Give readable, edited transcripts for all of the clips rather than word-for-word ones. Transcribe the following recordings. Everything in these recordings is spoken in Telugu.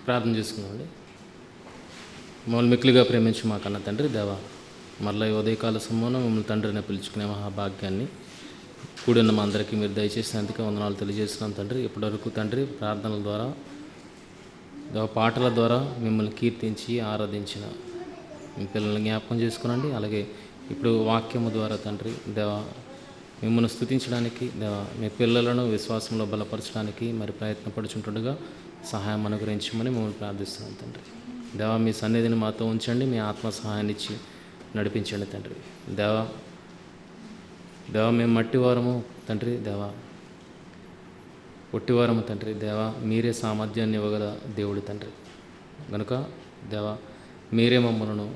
ప్రార్థన చేసుకుందామండి. మమ్మల్ని మిక్కిలిగా ప్రేమించి మా కన్న తండ్రి దేవా, మరలా ఈ ఉదయకాల సమూహం మిమ్మల్ని తండ్రిని పిలుచుకునే మహాభాగ్యాన్ని కూడిన మా అందరికీ మీరు దయచేసినందుకే వందనాలు తెలియజేస్తున్నాం తండ్రి. ఇప్పటివరకు తండ్రి ప్రార్థనల ద్వారా దేవ పాటల ద్వారా మిమ్మల్ని కీర్తించి ఆరాధించిన మీ పిల్లల్ని జ్ఞాపకం చేసుకునండి. అలాగే ఇప్పుడు వాక్యము ద్వారా తండ్రి దేవా మిమ్మల్ని స్తుతించడానికి దేవా మీ పిల్లలను విశ్వాసంలో బలపరచడానికి మరి ప్రయత్నపడుచుంటుండగా సహాయం అనుగ్రహించమని మిమ్మల్ని ప్రార్థిస్తున్నాం తండ్రి. దేవా మీ సన్నిధిని మాతో ఉంచండి, మీ ఆత్మ సహాయాన్ని ఇచ్చి నడిపించండి తండ్రి. దేవా మేము మట్టివారము తండ్రి, దేవా ఒట్టివారము తండ్రి. దేవా మీరే సామర్థ్యాన్ని ఇవ్వగల దేవుడు తండ్రి. కనుక దేవా మీరే మమ్మలను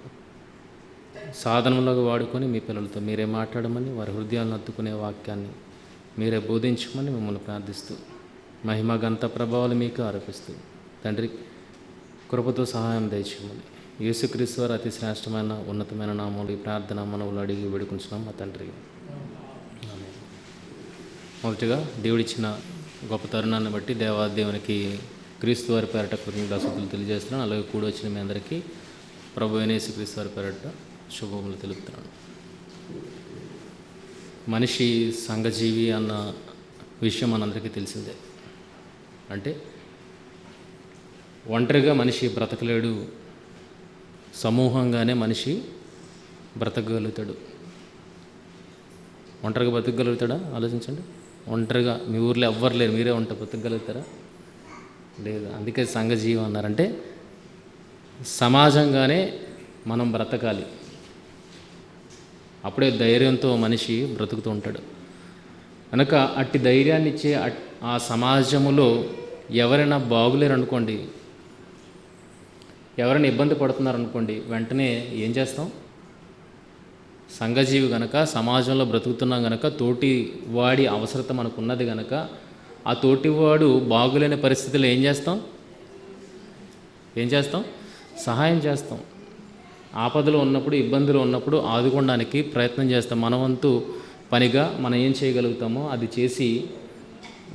సాధనములకు వాడుకొని మీ పిల్లలతో మీరే మాట్లాడమని, వారి హృదయాలను అత్తుకునే వాక్యాన్ని మీరే బోధించమని మిమ్మల్ని ప్రార్థిస్తూ మహిమ గంత ప్రభావాలు మీకు ఆరోపిస్తూ తండ్రి కృపతో సహాయం దయచేయమని యేసుక్రీస్తు వారి అతి శ్రేష్టమైన ఉన్నతమైన నామములు ఈ ప్రార్థన మనవులు అడిగి వేడుకుంటున్నాం మా తండ్రి. మొదటిగా దేవుడిచ్చిన గొప్ప తరుణాన్ని బట్టి దేవునికి క్రీస్తు వారి పేరట కృతజ్ఞతాస్తుతులు తెలియజేస్తున్నాను. అలాగే కూడి వచ్చిన మీ అందరికీ ప్రభు అయిన యేసుక్రీస్తు వారి పేరట శుభములు తెలుపుతున్నాను. మనిషి సంఘజీవి అన్న విషయం మనందరికీ తెలిసిందే. అంటే ఒంటరిగా మనిషి బ్రతకలేడు, సమూహంగానే మనిషి బ్రతకగలుగుతాడు. ఒంటరిగా బ్రతకగలుగుతాడా? ఆలోచించండి. ఒంటరిగా మీ ఊర్లో ఎవ్వరు లేరు, మీరే బ్రతకగలుగుతారా? లేదు. అందుకే సంఘజీవి అన్నారంటే సమాజంగానే మనం బ్రతకాలి. అప్పుడే ధైర్యంతో మనిషి బ్రతుకుతూ ఉంటాడు. కనుక అట్టి ధైర్యాన్ని ఇచ్చే ఆ సమాజంలో ఎవరైనా బాగులేరు అనుకోండి, ఎవరైనా ఇబ్బంది పడుతున్నారనుకోండి, వెంటనే ఏం చేస్తాం? సంఘజీవి గనక, సమాజంలో బ్రతుకుతున్నాం గనక, తోటి వాడి అవసరత మనకు ఉన్నది గనక, ఆ తోటివాడు బాగులేని పరిస్థితుల్లో ఏం చేస్తాం? సహాయం చేస్తాం. ఆపదలో ఉన్నప్పుడు, ఇబ్బందులు ఉన్నప్పుడు ఆదుకోవడానికి ప్రయత్నం చేస్తాం. మన వంతు పనిగా మనం ఏం చేయగలుగుతామో అది చేసి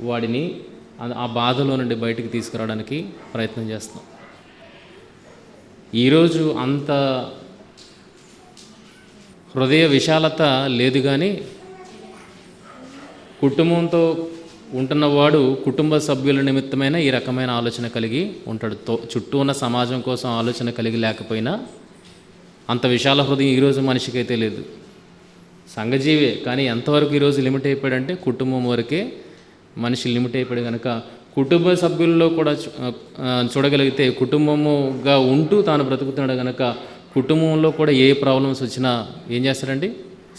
వాడిని ఆ బాధలో నుండి బయటికి తీసుకురావడానికి ప్రయత్నం చేస్తాం. ఈరోజు అంత హృదయ విశాలత లేదు, కానీ కుటుంబంతో ఉంటున్నవాడు కుటుంబ సభ్యుల నిమిత్తమైన ఈ రకమైన ఆలోచన కలిగి ఉంటాడు. చుట్టూ ఉన్న సమాజం కోసం ఆలోచన కలిగి లేకపోయినా అంత విశాల హృదయం ఈరోజు మనిషికైతే లేదు. సంఘజీవే, కానీ ఎంతవరకు ఈరోజు లిమిట్ అయిపోయాడంటే కుటుంబం వరకే మనిషి లిమిట్ అయిపోయాడు. కనుక కుటుంబ సభ్యుల్లో కూడా చూడగలిగితే కుటుంబముగా ఉంటూ తాను బ్రతుకుతున్నాడు కనుక కుటుంబంలో కూడా ఏ ప్రాబ్లమ్స్ వచ్చినా ఏం చేస్తాడండి?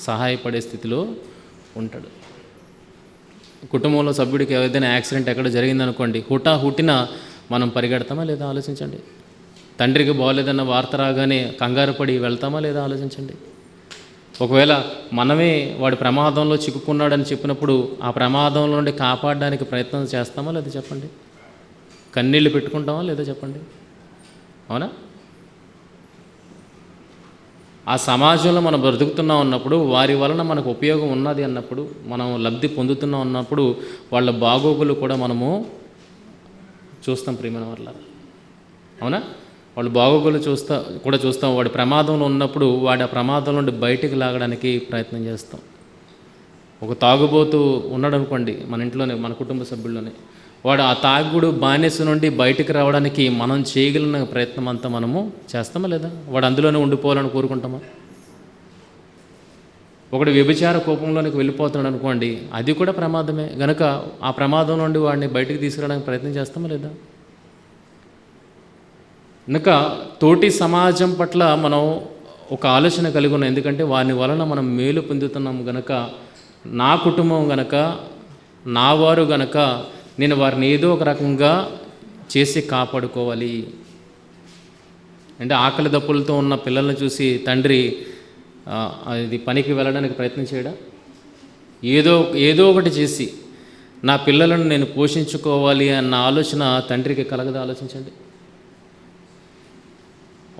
సహాయపడే స్థితిలో ఉంటాడు. కుటుంబంలో సభ్యుడికి ఏదైనా యాక్సిడెంట్ ఎక్కడ జరిగిందనుకోండి, హుటిన మనం పరిగెడతామా లేదా? ఆలోచించండి. తండ్రికి బాగోలేదన్న వార్త రాగానే కంగారు పడి వెళ్తామా లేదా? ఆలోచించండి. ఒకవేళ మనమే వాడి ప్రమాదంలో చిక్కుకున్నాడని చెప్పినప్పుడు ఆ ప్రమాదంలో నుండి కాపాడడానికి ప్రయత్నం చేస్తామా లేదా? చెప్పండి. కన్నీళ్ళు పెట్టుకుంటామా లేదా? చెప్పండి. అవునా? ఆ సమాజంలో మనం బ్రతుకుతున్నాం అన్నప్పుడు, వారి వలన మనకు ఉపయోగం ఉన్నది అన్నప్పుడు, మనం లబ్ధి పొందుతున్నాం అన్నప్పుడు వాళ్ళ బాగోగులు కూడా మనము చూస్తాం. ప్రియమైన వల్ల అవునా? వాళ్ళు బాగోగులు చూస్తాం. వాడి ప్రమాదంలో ఉన్నప్పుడు వాడి ఆ ప్రమాదం నుండి బయటికి లాగడానికి ప్రయత్నం చేస్తాం. ఒక తాగుబోతు ఉన్నాడు అనుకోండి మన ఇంట్లోనే, మన కుటుంబ సభ్యుల్లోనే, వాడు ఆ తాగుడు బానిస నుండి బయటికి రావడానికి మనం చేయగలిగిన ప్రయత్నం అంతా మనము చేస్తామా లేదా? వాడు అందులోనే ఉండిపోవాలని కోరుకుంటామా? ఒకడు వ్యభిచార కోపంలోనికి వెళ్ళిపోతున్నాడు అనుకోండి, అది కూడా ప్రమాదమే. గనుక ఆ ప్రమాదం నుండి వాడిని బయటికి తీసుకురావడానికి ప్రయత్నం చేస్తామా లేదా? కనుక తోటి సమాజం పట్ల మనం ఒక ఆలోచన కలిగి ఉన్నాం. ఎందుకంటే వాని వలన మనం మేలు పొందుతున్నాం గనక, నా కుటుంబం గనక, నా వారు గనక నేను వారిని ఏదో ఒక రకంగా చేసి కాపాడుకోవాలి. అంటే ఆకలి దప్పులతో ఉన్న పిల్లల్ని చూసి తండ్రి అది పనికి వెళ్ళడానికి ప్రయత్నం చేయడా? ఏదో ఒకటి చేసి నా పిల్లలను నేను పోషించుకోవాలి అన్న ఆలోచన తండ్రికి కలగదా? ఆలోచించండి.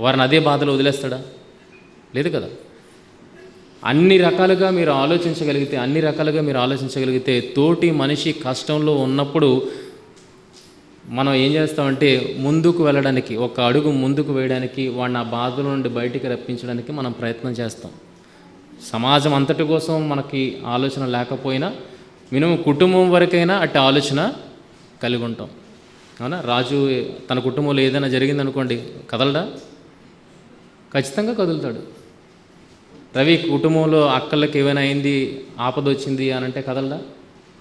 వారిని అదే బాధలో వదిలేస్తాడా? లేదు కదా. అన్ని రకాలుగా మీరు ఆలోచించగలిగితే తోటి మనిషి కష్టంలో ఉన్నప్పుడు మనం ఏం చేస్తామంటే ముందుకు వెళ్ళడానికి, ఒక అడుగు ముందుకు వేయడానికి, వాడిని ఆ బాధల నుండి బయటికి రప్పించడానికి మనం ప్రయత్నం చేస్తాం. సమాజం అంతటి కోసం మనకి ఆలోచన లేకపోయినా మినిమం కుటుంబం వరకైనా అట్టి ఆలోచన కలిగి ఉంటాం. అవునా? రాజు తన కుటుంబంలో ఏదైనా జరిగిందనుకోండి, కదలడా? ఖచ్చితంగా కదులుతాడు. రవి కుటుంబంలో అక్కలకి ఏమైనా అయింది, ఆపద వచ్చింది అని అంటే కదలడా?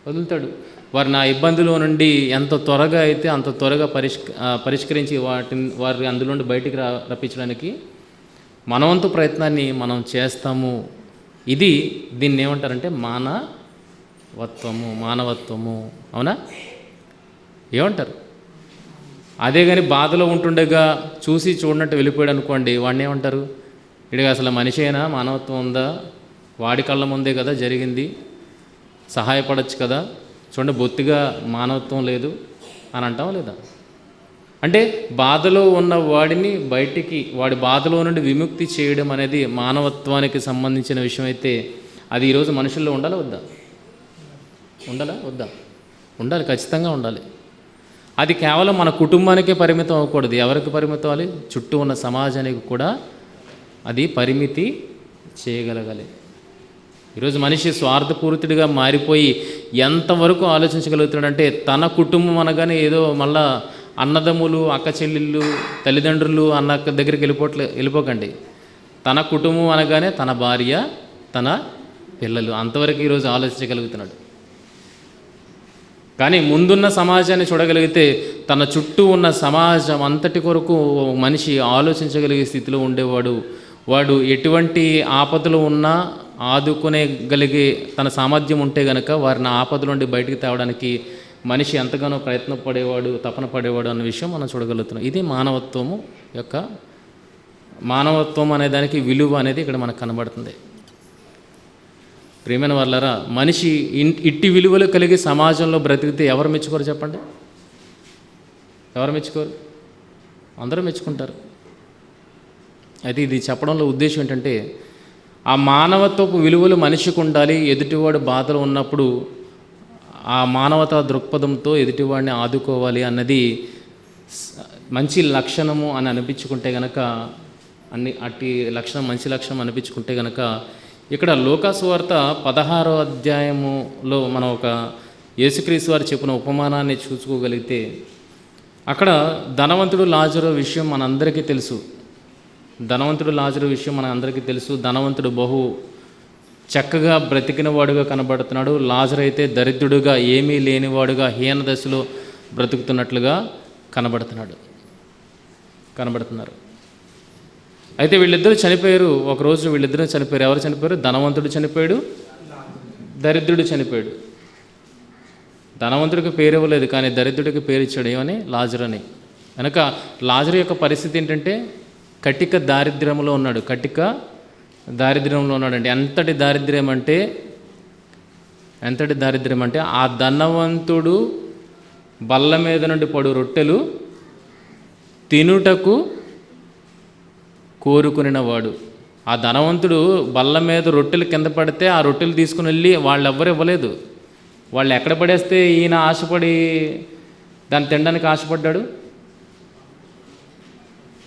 కదులుతాడు. వారు నా ఇబ్బందులో నుండి ఎంత త్వరగా అయితే అంత త్వరగా పరిష్కరించి వారి అందులో నుండి బయటికి రప్పించడానికి మనవంతు ప్రయత్నాన్ని మనం చేస్తాము. దీన్ని ఏమంటారంటే మానవత్వము. అవునా? ఏమంటారు? అదే కానీ బాధలో ఉంటుండగా చూసి చూడనట్టు వెళ్ళిపోయాడు అనుకోండి, వాడిని ఏమంటారు? ఇడిగా అసలు మనిషి అయినా మానవత్వం ఉందా? వాడి కళ్ళ ముందే కదా జరిగింది, సహాయపడవచ్చు కదా, చూడండి బొత్తిగా మానవత్వం లేదు అని అంటాం లేదా? అంటే బాధలో ఉన్న వాడిని బయటికి, వాడి బాధలో నుండి విముక్తి చేయడం అనేది మానవత్వానికి సంబంధించిన విషయం అయితే అది ఈరోజు మనుషుల్లో ఉండాలా వద్దా? ఉండాలి, ఖచ్చితంగా ఉండాలి. అది కేవలం మన కుటుంబానికే పరిమితం అవ్వకూడదు. ఎవరికి పరిమితం అవ్వాలి? చుట్టూ ఉన్న సమాజానికి కూడా అది పరిమితి చేయగలగాలి. ఈరోజు మనిషి స్వార్థపూరితుడిగా మారిపోయి ఎంతవరకు ఆలోచించగలుగుతున్నాడంటే, తన కుటుంబం అనగానే ఏదో మళ్ళా అన్నదమ్ములు, అక్క చెల్లెళ్ళు, తల్లిదండ్రులు అన్న దగ్గరికి వెళ్ళిపోకండి. తన కుటుంబం అనగానే తన భార్య, తన పిల్లలు, అంతవరకు ఈరోజు ఆలోచించగలుగుతున్నాడు. కానీ ముందున్న సమాజాన్ని చూడగలిగితే తన చుట్టూ ఉన్న సమాజం అంతటి కొరకు మనిషి ఆలోచించగలిగే స్థితిలో ఉండేవాడు. వాడు ఎటువంటి ఆపదలు ఉన్నా ఆదుకునేగలిగే తన సామర్థ్యం ఉంటే గనక వారిని ఆపదల నుండి బయటికి తేవడానికి మనిషి ఎంతగానో తపన పడేవాడు అన్న విషయం మనం చూడగలుగుతున్నాం. ఇది మానవత్వం అనే దానికి విలువ అనేది ఇక్కడ మనకు కనబడుతుంది. ప్రియమైన వాళ్ళారా, మనిషి ఇట్టి విలువలు కలిగి సమాజంలో బ్రతికితే ఎవరు మెచ్చుకోరు చెప్పండి? ఎవరు మెచ్చుకోరు? అందరూ మెచ్చుకుంటారు. అయితే ఇది చెప్పడంలో ఉద్దేశం ఏంటంటే, ఆ మానవత్వపు విలువలు మనిషికి ఉండాలి. ఎదుటివాడు బాధలు ఉన్నప్పుడు ఆ మానవతా దృక్పథంతో ఎదుటివాడిని ఆదుకోవాలి అన్నది మంచి లక్షణము అని అనిపించుకుంటే గనక, అట్టి లక్షణం మంచి లక్షణం అనిపించుకుంటే గనక, ఇక్కడ లూకాసు వార్త 16వ అధ్యాయములో మనం ఒక యేసుక్రీస్తు వారు చెప్పిన ఉపమానాన్ని చూసుకోగలిగితే, అక్కడ ధనవంతుడు లాజరు విషయం మనందరికీ తెలుసు. ధనవంతుడు బహు చక్కగా బ్రతికిన వాడుగా కనబడుతున్నాడు. లాజరు అయితే దరిద్రుడుగా, ఏమీ లేనివాడుగా, హీన దశలో బ్రతుకుతున్నట్లుగా కనబడుతున్నారు. అయితే వీళ్ళిద్దరూ చనిపోయారు. ఒకరోజు వీళ్ళిద్దరూ చనిపోయారు. ఎవరు చనిపోయారు? ధనవంతుడు చనిపోయాడు, దరిద్రుడు చనిపోయాడు. ధనవంతుడికి పేరు ఇవ్వలేదు, కానీ దరిద్రుడికి పేరు ఇచ్చాడు. ఏమని? లాజరు అని. కనుక లాజరు యొక్క పరిస్థితి ఏంటంటే కటిక దారిద్ర్యంలో ఉన్నాడండి. ఎంతటి దారిద్ర్యం అంటే ఆ ధనవంతుడు బల్ల మీద నుండి పడు రొట్టెలు తినుటకు కోరుకునినవాడు. ఆ ధనవంతుడు బల్ల మీద రొట్టెలు కింద పడితే ఆ రొట్టెలు తీసుకుని వెళ్ళి వాళ్ళెవ్వరు ఇవ్వలేదు. వాళ్ళు ఎక్కడ పడేస్తే ఈయన ఆశపడి దాన్ని తినడానికి ఆశపడ్డాడు.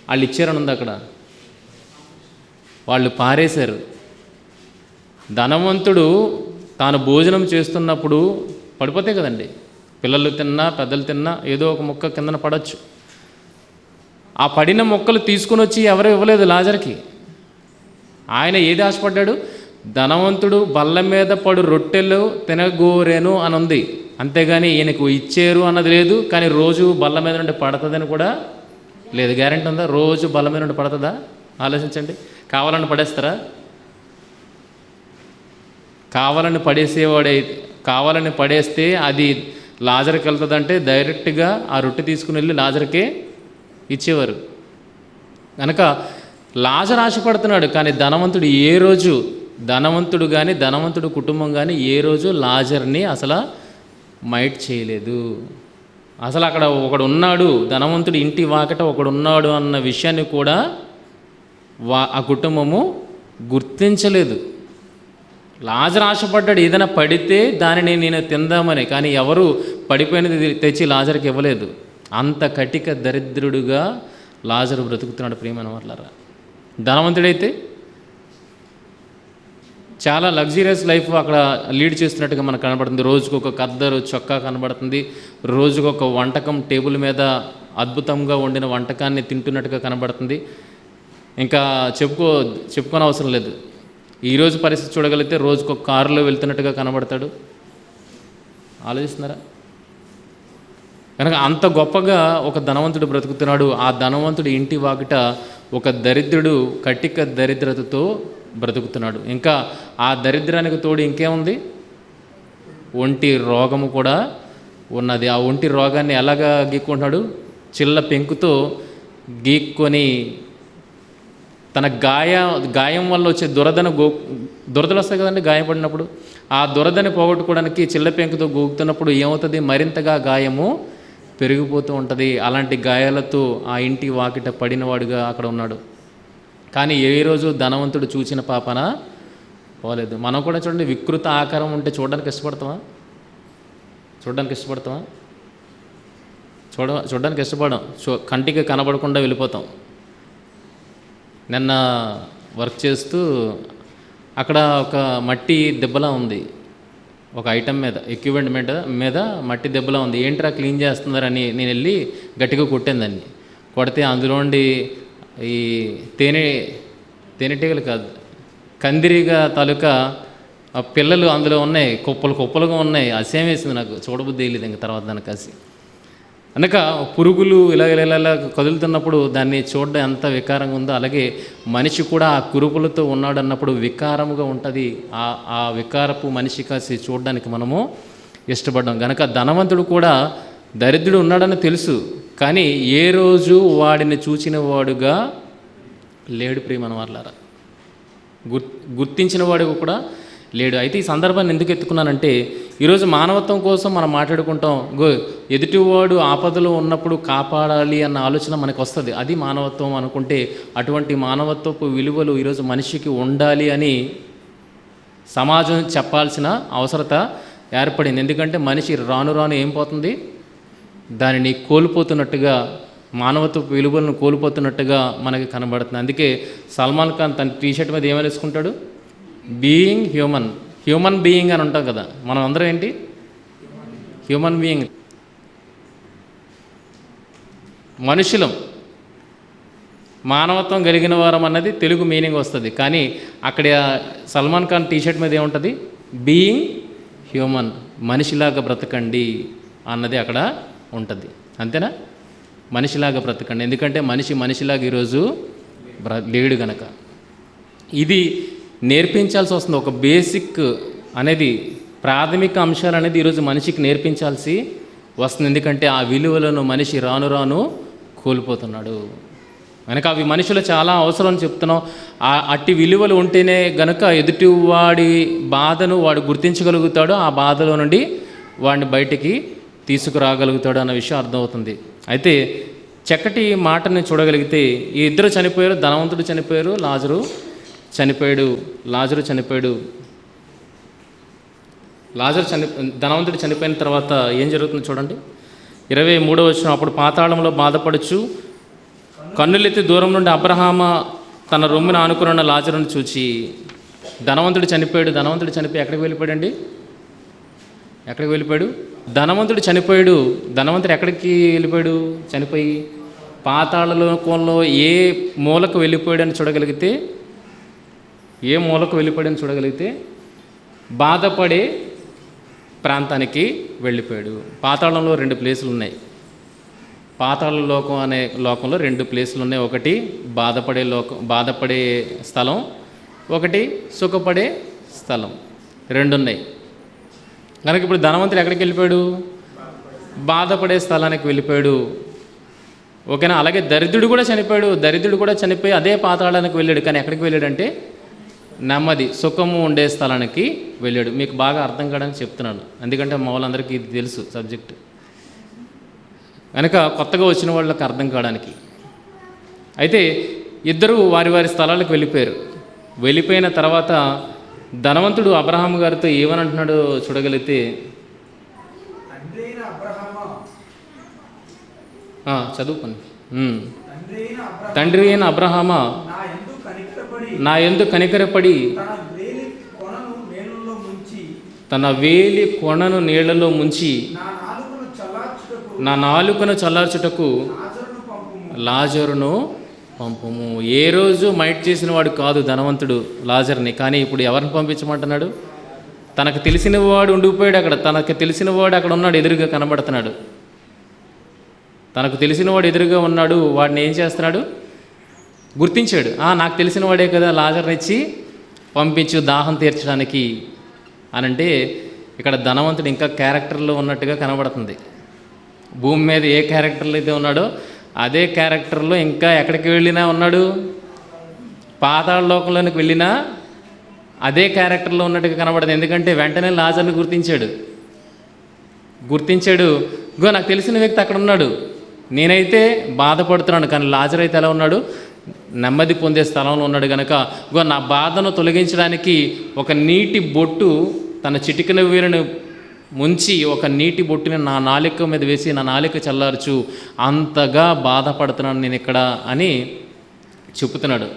వాళ్ళు ఇచ్చారని ఉంది అక్కడ, వాళ్ళు పారేశారు. ధనవంతుడు తాను భోజనం చేస్తున్నప్పుడు పడిపోతాయి కదండి, పిల్లలు తిన్నా పెద్దలు తిన్నా ఏదో ఒక ముక్క కిందన పడవచ్చు. ఆ పడిన మొక్కలు తీసుకుని వచ్చి ఎవరు ఇవ్వలేదు లాజర్కి. ఆయన ఏది ఆశపడ్డాడు? ధనవంతుడు బల్ల మీద పడు రొట్టెలు తినగోరేను అని ఉంది, అంతేగాని ఈయనకు ఇచ్చారు అన్నది లేదు. కానీ రోజు బల్ల మీద నుండి పడుతుందని కూడా లేదు. గ్యారెంటీ ఉందా? రోజు బల్ల మీద నుండి పడుతుందా? ఆలోచించండి. కావాలని పడేస్తారా? కావాలని పడేస్తే అది లాజర్కి వెళ్తుందంటే డైరెక్ట్గా ఆ రొట్టె తీసుకుని వెళ్ళి లాజర్కే ఇచ్చేవారు. కనుక లాజర్ ఆశపడుతున్నాడు, కానీ ధనవంతుడు కానీ ధనవంతుడు కుటుంబం కానీ ఏ రోజు లాజర్ని అసలు మైట్ చేయలేదు. అసలు అక్కడ ఒకడు ఉన్నాడు, ధనవంతుడు ఇంటి వాకట ఒకడు ఉన్నాడు అన్న విషయాన్ని కూడా ఆ కుటుంబము గుర్తించలేదు. లాజర్ ఆశపడ్డాడు ఏదైనా పడితే దానిని నేను తిందామని, కానీ ఎవరు పడిపోయినది తెచ్చి లాజర్కి ఇవ్వలేదు. అంత కటిక దరిద్రుడుగా లాజరు బ్రతుకుతున్నాడు ప్రియమైన వాళ్ళారా. ధనవంతుడైతే చాలా లగ్జరియస్ లైఫ్ అక్కడ లీడ్ చేస్తున్నట్టుగా మనకు కనబడుతుంది. రోజుకు ఒక ఖద్దరు చొక్కా కనబడుతుంది, రోజుకు ఒక వంటకం టేబుల్ మీద అద్భుతంగా వండిన వంటకాన్ని తింటున్నట్టుగా కనబడుతుంది. ఇంకా చెప్పుకోని అవసరం లేదు. ఈరోజు పరిస్థితి చూడగలిగితే రోజుకు ఒక కారులో వెళ్తున్నట్టుగా కనబడతాడు. ఆలోచిస్తున్నారా? కనుక అంత గొప్పగా ఒక ధనవంతుడు బ్రతుకుతున్నాడు. ఆ ధనవంతుడు ఇంటి వాకిట ఒక దరిద్రుడు కటిక దరిద్రతతో బ్రతుకుతున్నాడు. ఇంకా ఆ దరిద్రానికి తోడు ఇంకేముంది? ఒంటి రోగము కూడా ఉన్నది. ఆ ఒంటి రోగాన్ని ఎలాగా గీక్కుంటున్నాడు? చిల్ల పెంకుతో గీక్కొని తన గాయం వల్ల వచ్చే దురదలు వస్తాయి కదండి గాయపడినప్పుడు. ఆ దురదని పోగొట్టుకోవడానికి చిల్ల పెంకుతో గోగుతున్నప్పుడు ఏమవుతుంది? మరింతగా గాయము పెరిగిపోతూ ఉంటుంది. అలాంటి గాయాలతో ఆ ఇంటి వాకిట పడినవాడుగా అక్కడ ఉన్నాడు. కానీ ఏ రోజు ధనవంతుడు చూచిన పాపన పోలేదు. మనం కూడా చూడండి, వికృత ఆకారం ఉంటే చూడడానికి ఇష్టపడతామా? చూడడానికి ఇష్టపడం. కంటికి కనబడకుండా వెళ్ళిపోతాం. నిన్న వర్క్ చేస్తూ అక్కడ ఒక మట్టి దెబ్బలా ఉంది, ఒక ఐటమ్ మీద ఎక్విప్మెంట్ మీద మట్టి దెబ్బలా ఉంది. ఏంట్రా క్లీన్ చేస్తున్నారని నేను వెళ్ళి గట్టిగా కొట్టాను. కొడితే అందులోండి ఈ తేనెటీగలు కాదు, కందిరీగా తాలూకా పిల్లలు అందులో ఉన్నాయి, కుప్పలుగా ఉన్నాయి. అసేం వేసింది నాకు, చూడబుద్ధి తెలియదు ఇంక తర్వాత దానికి కాసి. అనక పురుగులు ఇలా కదులుతున్నప్పుడు దాన్ని చూడడం ఎంత వికారంగా ఉందో, అలాగే మనిషి కూడా ఆ కురుపులతో ఉన్నాడు అన్నప్పుడు వికారముగా ఉంటుంది. ఆ వికారపు మనిషి కాసి చూడడానికి మనము ఇష్టపడ్డాం. కనుక ధనవంతుడు కూడా దరిద్రుడు ఉన్నాడని తెలుసు, కానీ ఏ రోజు వాడిని చూచిన వాడుగా లేడు ప్రియమైన వాళ్ళారా. గుర్తించిన వాడు కూడా లేడు. అయితే ఈ సందర్భాన్ని ఎందుకు ఎత్తుకున్నానంటే, ఈరోజు మానవత్వం కోసం మనం మాట్లాడుకుంటాం. ఎదుటివాడు ఆపదలో ఉన్నప్పుడు కాపాడాలి అన్న ఆలోచన మనకు వస్తుంది. అది మానవత్వం అనుకుంటే, అటువంటి మానవత్వపు విలువలు ఈరోజు మనిషికి ఉండాలి అని సమాజం చెప్పాల్సిన అవసరత ఏర్పడింది. ఎందుకంటే మనిషి రాను ఏం పోతుంది? దానిని కోల్పోతున్నట్టుగా, మానవత్వపు విలువలను కోల్పోతున్నట్టుగా మనకి కనబడుతుంది. అందుకే సల్మాన్ ఖాన్ తన టీషర్ట్ మీద ఏమని వేసుకుంటాడు? బీయింగ్ హ్యూమన్ బీయింగ్ అని ఉంటాం కదా. మనం అందరం ఏంటి? హ్యూమన్ బీయింగ్, మనుషులం, మానవత్వం కలిగిన వారం అన్నది తెలుగు మీనింగ్ వస్తుంది. కానీ అక్కడ సల్మాన్ ఖాన్ టీషర్ట్ మీద ఏముంటుంది? బీయింగ్ హ్యూమన్, మనిషిలాగా బ్రతకండి అన్నది అక్కడ ఉంటుంది. అంతేనా? మనిషిలాగా బ్రతకండి. ఎందుకంటే మనిషిలాగా ఈరోజు లేడు గనక ఇది నేర్పించాల్సి వస్తుంది. ఒక బేసిక్ అనేది, ప్రాథమిక అంశాలు అనేది ఈరోజు మనిషికి నేర్పించాల్సి వస్తుంది. ఎందుకంటే ఆ విలువలను మనిషి రాను కోల్పోతున్నాడు. కనుక అవి మనుషులు చాలా అవసరం అని చెప్తున్నాం. అట్టి విలువలు ఉంటేనే గనుక ఎదుటివాడి బాధను వాడు గుర్తించగలుగుతాడు, ఆ బాధలో నుండి వాడిని బయటికి తీసుకురాగలుగుతాడు అన్న విషయం అర్థమవుతుంది. అయితే చక్కటి మాటని చూడగలిగితే ఈ ఇద్దరు చనిపోయారు. ధనవంతుడు చనిపోయారు, లాజరు చనిపోయాడు. ధనవంతుడు చనిపోయిన తర్వాత ఏం జరుగుతుందో చూడండి. 23వ వచనం. అప్పుడు పాతాళంలో బాధపడుచు కన్నులెత్తి దూరం నుండి అబ్రహామ తన రొమ్మున ఆనుకున్న లాజరును చూచి, ధనవంతుడు చనిపోయి ఎక్కడికి వెళ్ళిపోయాడండి? ధనవంతుడు చనిపోయాడు. ధనవంతుడు ఎక్కడికి వెళ్ళిపోయాడు? చనిపోయి పాతాళ లోకంలో ఏ మూలకు వెళ్ళిపోయాడని చూడగలిగితే బాధపడే ప్రాంతానికి వెళ్ళిపోయాడు. పాతాళంలో 2 ప్లేసులు ఉన్నాయి. పాతాళ లోకం అనే లోకంలో 2 ప్లేసులు ఉన్నాయి. ఒకటి బాధపడే స్థలం, ఒకటి సుఖపడే స్థలం. 2 ఉన్నాయి. కనుక ఇప్పుడు ధనవంతుడు ఎక్కడికి వెళ్ళిపోయాడు? బాధపడే స్థలానికి వెళ్ళిపోయాడు. ఓకేనా? అలాగే దరిద్రుడు కూడా చనిపోయి అదే పాతాళానికి వెళ్ళాడు. కానీ ఎక్కడికి వెళ్ళాడంటే నెమ్మది, సుఖము ఉండే స్థలానికి వెళ్ళాడు. మీకు బాగా అర్థం కావడానికి చెప్తున్నాను, ఎందుకంటే మా వాళ్ళందరికీ ఇది తెలుసు సబ్జెక్ట్. కనుక కొత్తగా వచ్చిన వాళ్ళకి అర్థం కావడానికి. అయితే ఇద్దరు వారి స్థలాలకు వెళ్ళిపోయిన తర్వాత ధనవంతుడు అబ్రహాం గారితో ఏమని అంటున్నాడో చూడగలిగితే, చదువుకోండి. తండ్రి అయిన అబ్రహామా, నా యందు కనికరపడి తన వేలి కొనను నీళ్లలో ముంచి నా నాలుకను చల్లార్చుటకు లాజరును పంపుము. ఏ రోజు మైట్ చేసిన వాడు కాదు ధనవంతుడు లాజర్ని, కానీ ఇప్పుడు ఎవరిని పంపించమంటున్నాడు? తనకు తెలిసిన వాడు ఉండిపోయాడు అక్కడ. తనకు తెలిసిన వాడు అక్కడ ఉన్నాడు, ఎదురుగా కనబడుతున్నాడు. తనకు తెలిసిన వాడు ఎదురుగా ఉన్నాడు. వాడిని ఏం చేస్తున్నాడు? గుర్తించాడు. నాకు తెలిసిన వాడే కదా, లాజర్ని ఇచ్చి పంపించు దాహం తీర్చడానికి అనంటే ఇక్కడ ధనవంతుడు ఇంకా క్యారెక్టర్లో ఉన్నట్టుగా కనబడుతుంది. భూమి మీద ఏ క్యారెక్టర్లో అయితే ఉన్నాడో అదే క్యారెక్టర్లో ఇంకా ఎక్కడికి వెళ్ళినా ఉన్నాడు. పాతాళ లోకంలోనికి వెళ్ళినా అదే క్యారెక్టర్లో ఉన్నట్టుగా కనబడదు. ఎందుకంటే వెంటనే లాజర్ని గుర్తించాడు. నాకు తెలిసిన వ్యక్తి అక్కడ ఉన్నాడు, నేనైతే బాధపడుతున్నాను, కానీ లాజర్ అయితే ఎలా ఉన్నాడు? నెమ్మది పొందే స్థలంలో ఉన్నాడు. కనుక నా బాధను తొలగించడానికి ఒక నీటి బొట్టు తన చిటికెన వేలును ముంచి ఒక నీటి బొట్టుని నా నాలుక మీద వేసి నా నాలుక చల్లార్చు, అంతగా బాధపడుతున్నాను నేను ఇక్కడ అని చెప్తున్నాడు.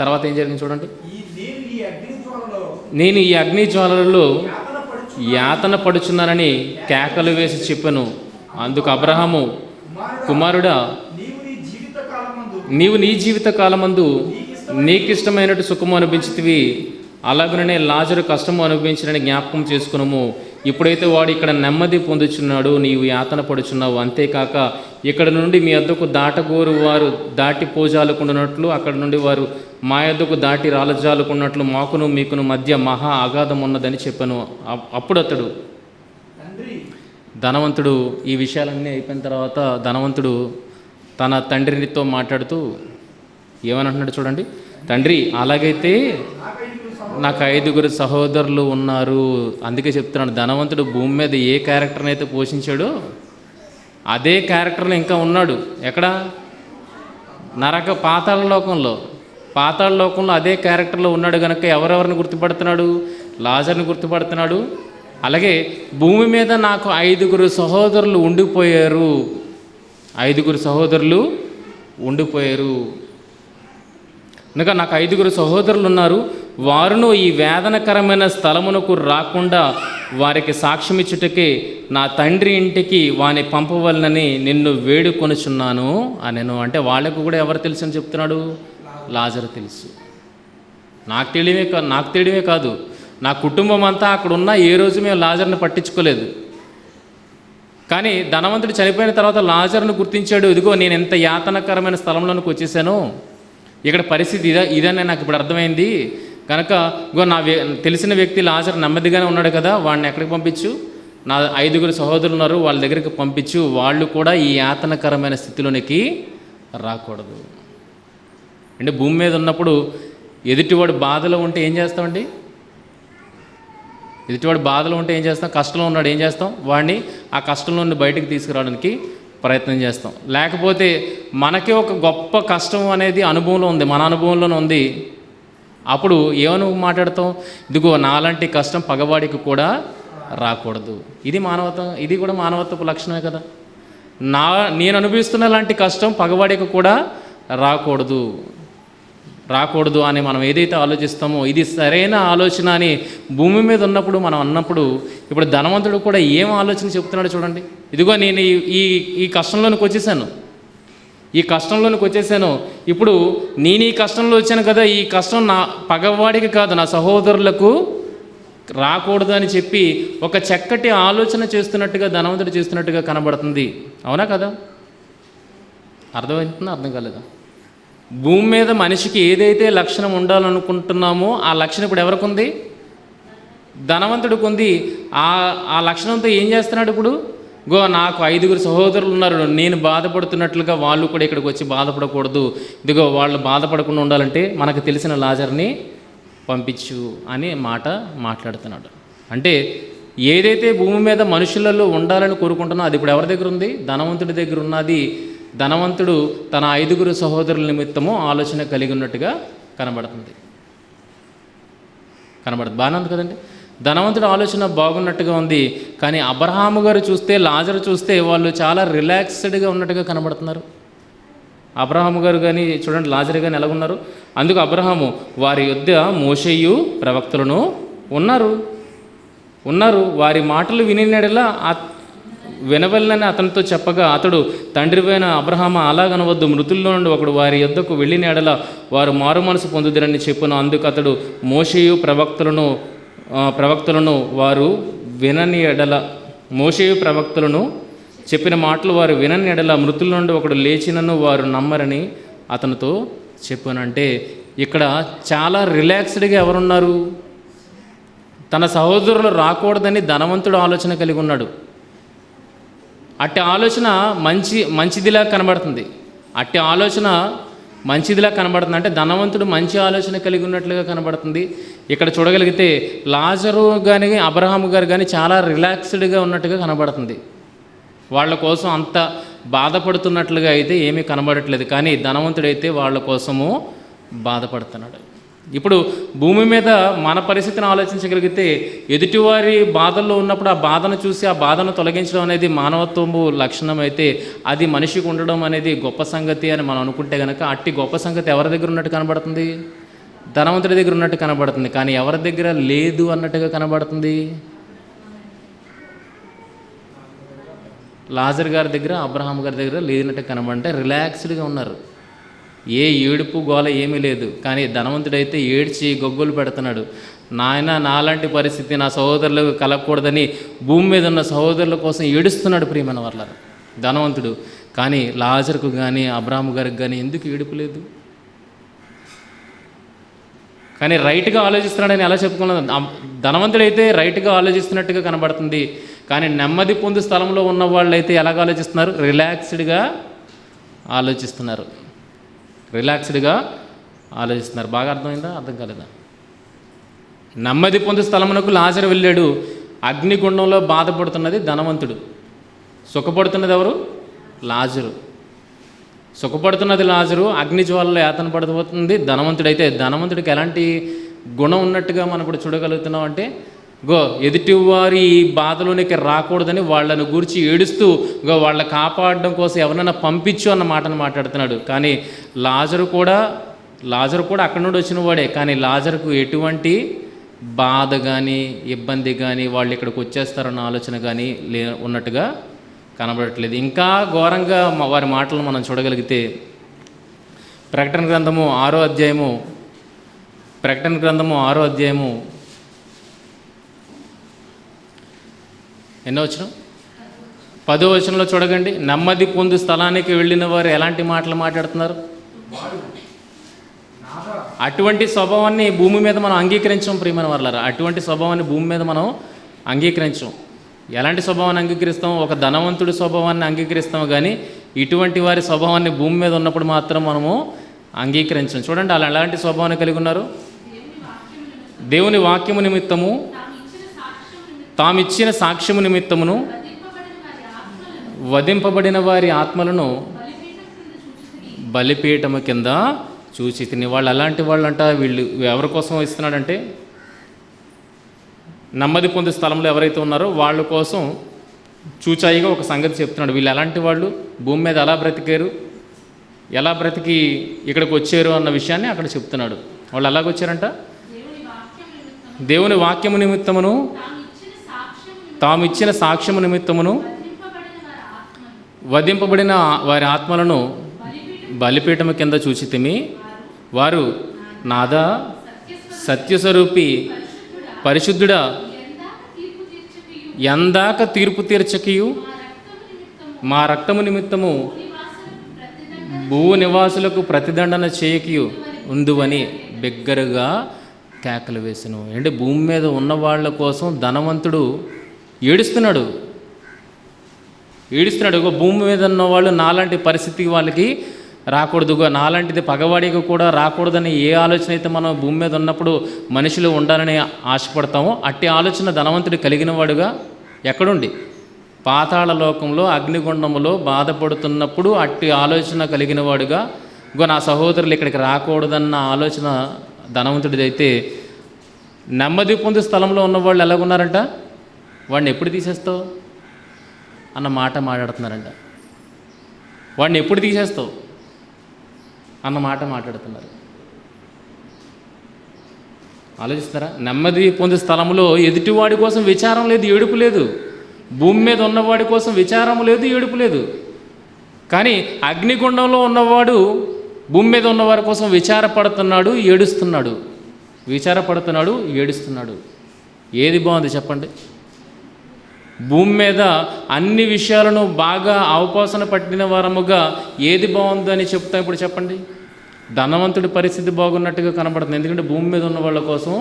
తర్వాత ఏం జరిగింది చూడండి. నేను ఈ అగ్ని జ్వాలలలో యాతన పడుచున్నానని కేకలు వేసి చెప్పాను. అందుకు అబ్రహాము, కుమారుడా, నీవు నీ జీవిత కాలమందు నీకిష్టమైనట్టు సుఖము అనుభవించితివి, అలాగనే లాజరు కష్టము అనుభవించడానికి జ్ఞాపకం చేసుకున్నాము. ఇప్పుడైతే వాడు ఇక్కడ నెమ్మది పొందుచున్నాడు, నీవు యాతన పడుచున్నావు. అంతేకాక ఇక్కడ నుండి మీ వద్దకు దాటగోరు వారు దాటి పోజాలుకుంటున్నట్లు, అక్కడ నుండి వారు మా యొద్దకు దాటి రాలజాలుకున్నట్లు మాకును మీకును మధ్య మహా అగాధం ఉన్నదని చెప్పాను. అప్పుడు అతడు ధనవంతుడు ఈ విషయాలన్నీ అయిపోయిన తర్వాత ధనవంతుడు తన తండ్రితో మాట్లాడుతూ ఏమనంటున్నాడు చూడండి. తండ్రి, అలాగైతే నాకు 5 సహోదరులు ఉన్నారు. అందుకే చెప్తున్నాను, ధనవంతుడు భూమి మీద ఏ క్యారెక్టర్ని అయితే పోషించాడో అదే క్యారెక్టర్లో ఇంకా ఉన్నాడు. ఎక్కడ? పాతాళ లోకంలో అదే క్యారెక్టర్లో ఉన్నాడు. కనుక ఎవరెవరిని గుర్తుపడుతున్నాడు? లాజర్ని గుర్తుపడుతున్నాడు. అలాగే భూమి మీద నాకు 5 సహోదరులు ఉండిపోయారు. 5 సహోదరులు ఉండిపోయారు కనుక నాకు 5 సహోదరులు ఉన్నారు. వారును ఈ వేదనకరమైన స్థలమునకు రాకుండా వారికి సాక్ష్యం ఇచ్చుటకే నా తండ్రి ఇంటికి వాని పంపవలనని నిన్ను వేడుకొనుచున్నాను అనెను. అంటే వాళ్ళకు కూడా ఎవరు తెలుసు అని చెప్తున్నాడు? లాజరు తెలుసు. నాకు తెలియవే కాదు, నా కుటుంబం అంతా అక్కడ ఉన్న ఏ రోజు మేము లాజర్ని పట్టించుకోలేదు. కానీ ధనవంతుడు చనిపోయిన తర్వాత లాజర్ను గుర్తించాడు. ఇదిగో నేను ఎంత యాతనకరమైన స్థలంలోనికి వచ్చేసాను, ఇక్కడ పరిస్థితి ఇదనే నాకు ఇప్పుడు అర్థమైంది. కనుక నా తెలిసిన వ్యక్తి లాజర్ నెమ్మదిగానే ఉన్నాడు కదా, వాడిని ఎక్కడికి పంపించు? నా 5 సహోదరులు ఉన్నారు, వాళ్ళ దగ్గరికి పంపించు. వాళ్ళు కూడా ఈ యాతనకరమైన స్థితిలోనికి రాకూడదు. అంటే భూమి మీద ఉన్నప్పుడు ఎదుటివాడు బాధలో ఉంటే ఏం చేస్తామండి? కష్టంలో ఉన్నాడు, ఏం చేస్తాం? వాడిని ఆ కష్టంలో నుండి బయటకు తీసుకురావడానికి ప్రయత్నం చేస్తాం. లేకపోతే మనకే ఒక గొప్ప కష్టం అనేది అనుభవంలో ఉంది, మన అనుభవంలోనే ఉంది. అప్పుడు ఏమని మాట్లాడతాం? ఇదిగో నాలాంటి కష్టం పగవాడికి కూడా రాకూడదు. ఇది కూడా మానవత్వపు లక్షణమే కదా. నేను అనుభవిస్తున్న లాంటి కష్టం పగవాడికి కూడా రాకూడదు అని మనం ఏదైతే ఆలోచిస్తామో ఇది సరైన ఆలోచన అని భూమి మీద ఉన్నప్పుడు మనం అన్నప్పుడు, ఇప్పుడు ధనవంతుడు కూడా ఏం ఆలోచన చెప్తున్నాడు చూడండి. ఇదిగో నేను ఈ కష్టంలోనికి వచ్చేసాను. ఇప్పుడు నేను ఈ కష్టంలో వచ్చాను కదా, ఈ కష్టం నా పగవాడికి కాదు, నా సహోదరులకు రాకూడదు అని చెప్పి ఒక చక్కటి ఆలోచన చేస్తున్నట్టుగా ధనవంతుడు చేస్తున్నట్టుగా కనబడుతుంది. అవునా కదా? అర్థమవుతుందా? అర్థం కాలేదా? భూమి మీద మనిషికి ఏదైతే లక్షణం ఉండాలనుకుంటున్నామో ఆ లక్షణం ఇప్పుడు ఎవరికి ఉంది? ధనవంతుడికి ఉంది. ఆ లక్షణంతో ఏం చేస్తున్నాడు ఇప్పుడు? నాకు 5 సహోదరులు ఉన్నారు, నేను బాధపడుతున్నట్లుగా వాళ్ళు కూడా ఇక్కడికి వచ్చి బాధపడకూడదు. ఇదిగో వాళ్ళు బాధపడకుండా ఉండాలంటే మనకు తెలిసిన లాజర్ని పంపించు అని మాట్లాడుతున్నాడు. అంటే ఏదైతే భూమి మీద మనుషులలో ఉండాలని కోరుకుంటున్నా అది ఇప్పుడు ఎవరి దగ్గర ఉంది? ధనవంతుడి దగ్గర ఉన్నది. ధనవంతుడు తన 5 సహోదరుల నిమిత్తము ఆలోచన కలిగి ఉన్నట్టుగా కనబడుతుంది. బాగానే ఉంది కదండి. ధనవంతుడి ఆలోచన బాగున్నట్టుగా ఉంది. కానీ అబ్రహాము గారు చూస్తే, లాజరు చూస్తే వాళ్ళు చాలా రిలాక్స్డ్గా ఉన్నట్టుగా కనబడుతున్నారు. అబ్రహాము గారు కానీ చూడండి, లాజరు కానీ ఎలాగున్నారు. అందుకు అబ్రహాము, వారి యొద్ద మోషేయు ప్రవక్తలను ఉన్నారు, వారి మాటలు వినినడలా వినవలనని అతనితో చెప్పగా, అతడు, తండ్రివైన అబ్రహామా, అలాగనవద్దు, మృతుల్లో నుండి ఒకడు వారి యొద్దకు వెళ్ళిన ఎడల వారు మారు మనసు పొందుదురని చెప్పును. అందుకు అతడు, మోషేయు ప్రవక్తలను వారు వినని ఎడల, మోషేయు ప్రవక్తలను చెప్పిన మాటలు వారు వినని ఎడల మృతుల నుండి ఒకడు లేచినను వారు నమ్మరని అతనితో చెప్పానంటే, ఇక్కడ చాలా రిలాక్స్డ్గా ఎవరున్నారు? తన సహోదరులు రాకూడదని ధనవంతుడు ఆలోచన కలిగి ఉన్నాడు. అట్టి ఆలోచన మంచిదిలా కనబడుతుంది. అంటే ధనవంతుడు మంచి ఆలోచన కలిగి ఉన్నట్లుగా కనబడుతుంది. ఇక్కడ చూడగలిగితే లాజరు కానీ అబ్రహాము గారు కానీ చాలా రిలాక్స్డ్గా ఉన్నట్టుగా కనబడుతుంది. వాళ్ళ కోసం అంత బాధపడుతున్నట్లుగా అయితే ఏమీ కనబడట్లేదు. కానీ ధనవంతుడైతే వాళ్ళ కోసము బాధపడుతున్నాడు. ఇప్పుడు భూమి మీద మన పరిస్థితిని ఆలోచించగలిగితే, ఎదుటివారి బాధల్లో ఉన్నప్పుడు ఆ బాధను చూసి ఆ బాధను తొలగించడం అనేది మానవత్వము లక్షణం అయితే, అది మనిషికి ఉండడం అనేది గొప్ప సంగతి అని మనం అనుకుంటే కనుక, అట్టి గొప్ప సంగతి ఎవరి దగ్గర ఉన్నట్టు కనబడుతుంది? ధనవంతుడి దగ్గర ఉన్నట్టు కనబడుతుంది. కానీ ఎవరి దగ్గర లేదు అన్నట్టుగా కనబడుతుంది? లాజర్ గారి దగ్గర, అబ్రహాం గారి దగ్గర లేనట్టు కనబడంటే రిలాక్స్డ్గా ఉన్నారు. ఏ ఏడుపు గోల ఏమీ లేదు. కానీ ధనవంతుడైతే ఏడ్చి గొగ్గులు పెడుతున్నాడు. నాయన, నాలాంటి పరిస్థితి నా సహోదరులకు కలగకూడదని భూమి మీద ఉన్న సహోదరుల కోసం ఏడుస్తున్నాడు ప్రియమైన వాళ్ళ ధనవంతుడు. కానీ లాజర్కు కానీ అబ్రహాం గారికి కానీ ఎందుకు ఏడుపు లేదు? కానీ రైట్గా ఆలోచిస్తున్నాడని ఎలా చెప్పుకున్నాడు? ధనవంతుడైతే రైట్గా ఆలోచిస్తున్నట్టుగా కనబడుతుంది. కానీ నెమ్మది పొందు స్థలంలో ఉన్న వాళ్ళు అయితే ఎలాగ ఆలోచిస్తున్నారు? రిలాక్స్డ్గా ఆలోచిస్తున్నారు. బాగా అర్థమైందా? అర్థం కాలేదా? నెమ్మది పొందు స్థలమునకు లాజరు వెళ్ళాడు. అగ్నిగుండంలో బాధపడుతున్నది ధనవంతుడు. సుఖపడుతున్నది ఎవరు? లాజరు. సుఖపడుతున్నది లాజరు. అగ్ని జ్వాలలో యాతన పడిపోతుంది ధనవంతుడైతే. ధనవంతుడికి ఎలాంటి గుణం ఉన్నట్టుగా మనం ఇప్పుడు చూడగలుగుతున్నాం అంటే, ఎదుటివారి బాధలోనికి రాకూడదని వాళ్ళను గురించి ఏడుస్తూ వాళ్ళ కాపాడడం కోసం ఎవరైనా పంపించు అన్న మాటను మాట్లాడుతున్నాడు. కానీ లాజరు కూడా అక్కడి నుండి వచ్చిన వాడే. కానీ లాజరుకు ఎటువంటి బాధ కానీ ఇబ్బంది కానీ వాళ్ళు ఇక్కడికి వచ్చేస్తారన్న ఆలోచన కానీ ఉన్నట్టుగా కనబడట్లేదు. ఇంకా ఘోరంగా వారి మాటలు మనం చూడగలిగితే, ప్రకటన గ్రంథము 6వ అధ్యాయము ఎన్నో వచనం? 10వ వచనంలో చూడగండి. నెమ్మది పొందు స్థలానికి వెళ్ళిన వారు ఎలాంటి మాటలు మాట్లాడుతున్నారు? అటువంటి స్వభావాన్ని భూమి మీద మనం అంగీకరించాం ప్రియమైన వాళ్ళారా. అటువంటి స్వభావాన్ని భూమి మీద మనం అంగీకరించాం. ఎలాంటి స్వభావాన్ని అంగీకరిస్తాం? ఒక ధనవంతుడి స్వభావాన్ని అంగీకరిస్తాం. కానీ ఇటువంటి వారి స్వభావాన్ని భూమి మీద ఉన్నప్పుడు మాత్రం మనము అంగీకరించాం. చూడండి, వాళ్ళు ఎలాంటి స్వభావాన్ని కలిగి ఉన్నారు? దేవుని వాక్యము నిమిత్తము, తామిచ్చిన సాక్ష్యము నిమిత్తమును వధింపబడిన వారి ఆత్మలను బలిపీఠము కింద చూచి తిని. వాళ్ళు అలాంటి వాళ్ళంట. వీళ్ళు ఎవరి కోసం ఇస్తున్నాడంటే, నెమ్మది పొందే స్థలంలో ఎవరైతే ఉన్నారో వాళ్ళ కోసం చూచాయిగా ఒక సంగతి చెప్తున్నాడు. వీళ్ళు ఎలాంటి వాళ్ళు, భూమి మీద ఎలా బ్రతికారు, ఎలా బ్రతికి ఇక్కడికి వచ్చారు అన్న విషయాన్ని అక్కడ చెప్తున్నాడు. వాళ్ళు ఎలాగొచ్చారంట? దేవుని వాక్యము నిమిత్తమును, తాము ఇచ్చిన సాక్ష్యము నిమిత్తమును వధింపబడిన వారి ఆత్మలను బలిపీఠము కింద చూచితిమి. వారు, నాదా, సత్యస్వరూపి, పరిశుద్ధుడా, ఎందాక తీర్పు తీర్చకియు మా రక్తము నిమిత్తము భూ నివాసులకు ప్రతిదండన చేయకియు ఉందువని బిగ్గరగా కేకలు వేసెను. అంటే భూమి మీద ఉన్న వాళ్ళ కోసం ధనవంతుడు ఏడుస్తున్నాడు. భూమి మీద ఉన్న వాళ్ళు నాలాంటి పరిస్థితి వాళ్ళకి రాకూడదు, నాలాంటిది పగవాడికి కూడా రాకూడదని ఏ ఆలోచన అయితే మనం భూమి మీద ఉన్నప్పుడు మనుషులు ఉండాలని ఆశపడతామో, అట్టి ఆలోచన ధనవంతుడు కలిగిన వాడుగా ఎక్కడుండి పాతాళ లోకంలో అగ్నిగుండములో బాధపడుతున్నప్పుడు అట్టి ఆలోచన కలిగిన వాడుగా, నా సహోదరులు ఇక్కడికి రాకూడదన్న ఆలోచన ధనవంతుడిదైతే, నెమ్మది పొందు స్థలంలో ఉన్నవాళ్ళు ఎలాగున్నారంట, వాడిని ఎప్పుడు తీసేస్తావు అన్న మాట మాట్లాడుతున్నారంట. వాడిని ఎప్పుడు తీసేస్తావు అన్న మాట మాట్లాడుతున్నారు. ఆలోచిస్తారా? నెమ్మది పొందే స్థలంలో ఎదుటివాడి కోసం విచారం లేదు, ఏడుపు లేదు. భూమి మీద ఉన్నవాడి కోసం విచారం లేదు, ఏడుపు లేదు. కానీ అగ్నిగుండంలో ఉన్నవాడు భూమి మీద ఉన్నవారి కోసం విచారపడుతున్నాడు, ఏడుస్తున్నాడు. విచారపడుతున్నాడు, ఏడుస్తున్నాడు. ఏది బాగుంది చెప్పండి? భూమి మీద అన్ని విషయాలను బాగా అవపోసన పట్టిన వారముగా ఏది బాగుందని చెప్తాం ఇప్పుడు చెప్పండి? ధనవంతుడి పరిస్థితి బాగున్నట్టుగా కనబడుతుంది. ఎందుకంటే భూమి మీద ఉన్న వాళ్ళ కోసం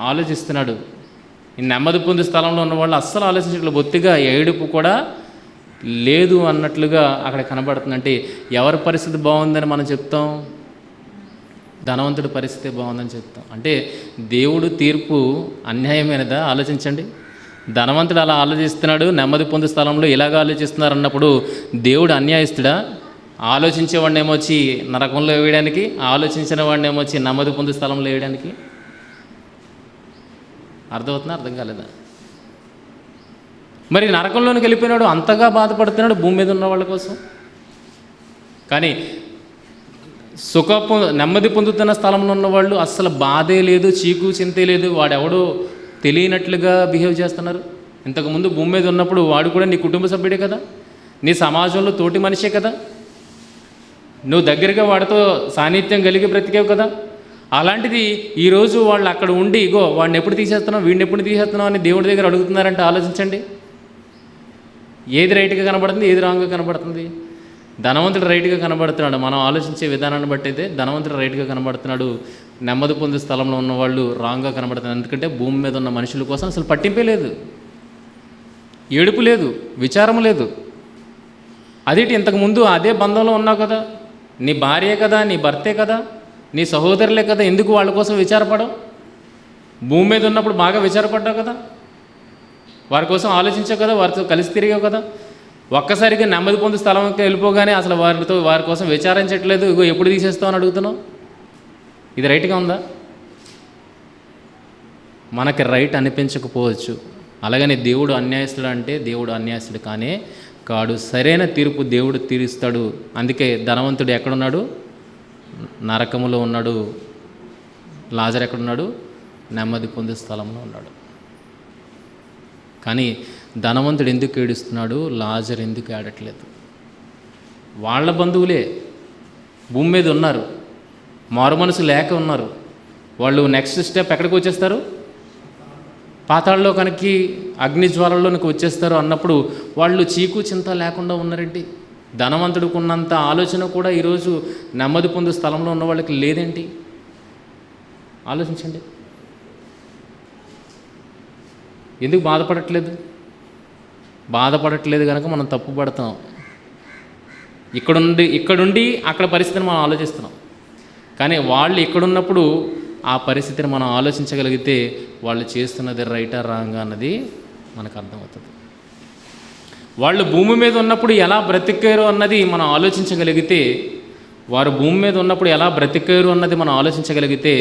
ఆలోచిస్తున్నాడు. ఈ నెమ్మది పొందే స్థలంలో ఉన్న వాళ్ళు అస్సలు ఆలోచించట్లేదు. బొత్తిగా ఏడుపు కూడా లేదు అన్నట్లుగా అక్కడ కనబడుతుంది. అంటే ఎవరి పరిస్థితి బాగుందని మనం చెప్తాం? ధనవంతుడి పరిస్థితి బాగుందని చెప్తాం. అంటే దేవుడు తీర్పు అన్యాయమైనదా? ఆలోచించండి. ధనవంతుడు అలా ఆలోచిస్తున్నాడు, నెమ్మది పొందే స్థలంలో ఇలాగ ఆలోచిస్తున్నారు అన్నప్పుడు దేవుడు అన్యాయస్తుడా? ఆలోచించేవాడిని ఏమొచ్చి నరకంలో వేయడానికి, ఆలోచించిన వాడిని ఏమొచ్చి నెమ్మది పొందే స్థలంలో వేయడానికి. అర్థమవుతుందా? అర్థం కాలేదా? మరి నరకంలోనికి వెళ్ళిపోయినాడు, అంతగా బాధపడుతున్నాడు భూమి మీద ఉన్న వాళ్ళ కోసం. కానీ నెమ్మది పొందుతున్న స్థలంలో ఉన్నవాళ్ళు అస్సలు బాధే లేదు, చీకు చింతే లేదు. వాడెవడో తెలియనట్లుగా బిహేవ్ చేస్తున్నారు. ఇంతకుముందు భూమి మీద ఉన్నప్పుడు వాడు కూడా నీ కుటుంబ సభ్యుడే కదా, నీ సమాజంలో తోటి మనిషే కదా, నువ్వు దగ్గరగా వాడితో సాన్నిధ్యం కలిగి బ్రతికేవు కదా. అలాంటిది ఈరోజు వాళ్ళు అక్కడ ఉండి ఇగో వాడిని ఎప్పుడు తీసేస్తున్నావు, వీడిని ఎప్పుడు తీసేస్తున్నావు అని దేవుడి దగ్గర అడుగుతున్నారంటే ఆలోచించండి. ఏది రైట్గా కనబడుతుంది, ఏది రాంగ్గా కనబడుతుంది? ధనవంతుడు రైట్గా కనబడుతున్నాడు. మనం ఆలోచించే విధానాన్ని బట్టి అయితే ధనవంతుడు రైట్గా కనబడుతున్నాడు, నెమ్మది పొందే స్థలంలో ఉన్నవాళ్ళు రాంగ్గా కనబడుతున్నారు. ఎందుకంటే భూమి మీద ఉన్న మనుషుల కోసం అసలు పట్టింపే లేదు, ఏడుపు లేదు, విచారం లేదు. అదేంటి, ఇంతకుముందు అదే బంధంలో ఉన్నావు కదా, నీ భార్యే కదా, నీ భర్తే కదా, నీ సహోదరులే కదా, ఎందుకు వాళ్ళ కోసం విచారపడవు? భూమి మీద ఉన్నప్పుడు బాగా విచారపడ్డావు కదా, వారి కోసం ఆలోచించావు కదా, వారితో కలిసి తిరిగావు కదా. ఒక్కసారిగా నెమ్మది పొందే స్థలంకి వెళ్ళిపోగానే అసలు వారి కోసం విచారించట్లేదు, ఇగో ఎప్పుడు తీసేస్తావు అని అడుగుతున్నావు. ఇది రైట్గా ఉందా? మనకి రైట్ అనిపించకపోవచ్చు. అలాగని దేవుడు అన్యాయస్తుడు అంటే దేవుడు అన్యాయస్తుడు కానే కాడు. సరైన తీర్పు దేవుడు తీరుస్తాడు. అందుకే ధనవంతుడు ఎక్కడున్నాడు? నరకములో ఉన్నాడు. లాజరు ఎక్కడున్నాడు? నెమ్మది పొందే స్థలంలో ఉన్నాడు. కానీ ధనవంతుడు ఎందుకు ఏడుస్తున్నాడు, లాజరు ఎందుకు ఏడట్లేదు? వాళ్ళ బంధువులే భూమి మీద ఉన్నారు, మారు మనసు లేక ఉన్నారు. వాళ్ళు నెక్స్ట్ స్టెప్ ఎక్కడికి వచ్చేస్తారు? పాతాళలో కనుక అగ్ని జ్వాలలోనికి వచ్చేస్తారు అన్నప్పుడు వాళ్ళు చీకు చింత లేకుండా ఉన్నారేంటి? ధనవంతుడికి ఉన్నంత ఆలోచన కూడా ఈరోజు నెమ్మది పొందే స్థలంలో ఉన్న వాళ్ళకి లేదేంటి? ఆలోచించండి. ఎందుకు బాధపడట్లేదు కనుక మనం తప్పు పడతాం. ఇక్కడుండి అక్కడ పరిస్థితిని మనం ఆలోచిస్తున్నాం. కానీ వాళ్ళు ఇక్కడున్నప్పుడు ఆ పరిస్థితిని మనం ఆలోచించగలిగితే వాళ్ళు చేస్తున్నది రైటా రాంగా అన్నది మనకు అర్థమవుతుంది. వాళ్ళు భూమి మీద ఉన్నప్పుడు ఎలా బ్రతికారు అన్నది మనం ఆలోచించగలిగితే, వారు భూమి మీద ఉన్నప్పుడు ఎలా బ్రతికారు అన్నది మనం ఆలోచించగలిగితే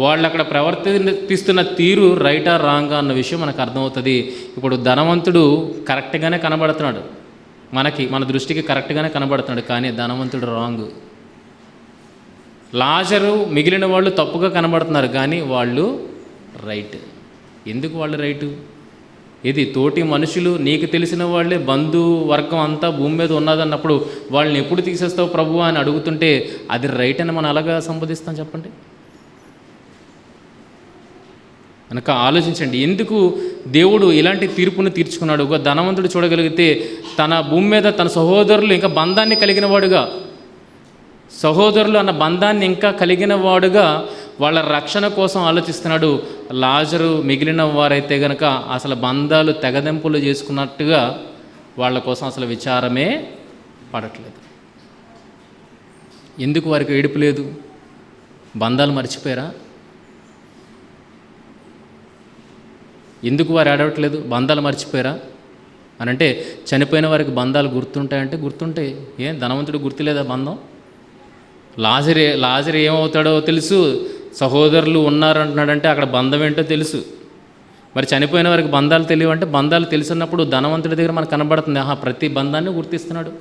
వాళ్ళు అక్కడ ప్రవర్తిస్తున్న తీరు రైటా రాంగా అన్న విషయం మనకు అర్థమవుతుంది. ఇప్పుడు ధనవంతుడు కరెక్ట్గానే కనబడుతున్నాడు, మన దృష్టికి కరెక్ట్గానే కనబడుతున్నాడు, కానీ ధనవంతుడు రాంగ్. లాజరు మిగిలిన వాళ్ళు తప్పుగా కనబడుతున్నారు, కానీ వాళ్ళు రైట్. ఎందుకు వాళ్ళు రైటు? ఇది తోటి మనుషులు, నీకు తెలిసిన వాళ్ళే, బంధు వర్గం అంతా భూమి మీద ఉన్నదన్నప్పుడు వాళ్ళని ఎప్పుడు తీసేస్తావు ప్రభు అని అడుగుతుంటే అది రైట్ అని మనం అలాగా సంబోధిస్తాం చెప్పండి. కనుక ఆలోచించండి, ఎందుకు దేవుడు ఇలాంటి తీర్పును తీర్చుకున్నాడు? ఒక ధనవంతుడు చూడగలిగితే తన భూమి మీద తన సహోదరులు ఇంకా బంధాన్ని కలిగిన వాడుగా, సహోదరులు అన్న బంధాన్ని ఇంకా కలిగిన వాడుగా వాళ్ళ రక్షణ కోసం ఆలోచిస్తున్నాడు. లాజరు మిగిలిన వారైతే గనక అసలు బంధాలు తెగదెంపులు చేసుకున్నట్టుగా వాళ్ళ కోసం అసలు విచారమే పడట్లేదు. ఎందుకు వారికి ఏడుపు లేదు? బంధాలు మర్చిపోయారా? ఎందుకు వారు ఏడవట్లేదు? బంధాలు మర్చిపోయారా అని అంటే, చనిపోయిన వారికి బంధాలు గుర్తుంటాయంటే గుర్తుంటాయి. ధనవంతుడు గుర్తులేదా బంధం? లాజరు ఏమవుతాడో తెలుసు, సహోదరులు ఉన్నారంటున్నాడంటే అక్కడ బంధం ఏంటో తెలుసు. మరి చనిపోయిన వారికి బంధాలు తెలియవంటే బంధాలు తెలుసున్నప్పుడు ధనవంతుడి దగ్గర మనకు కనబడుతుంది, ప్రతి బంధాన్ని గుర్తిస్తున్నాడు.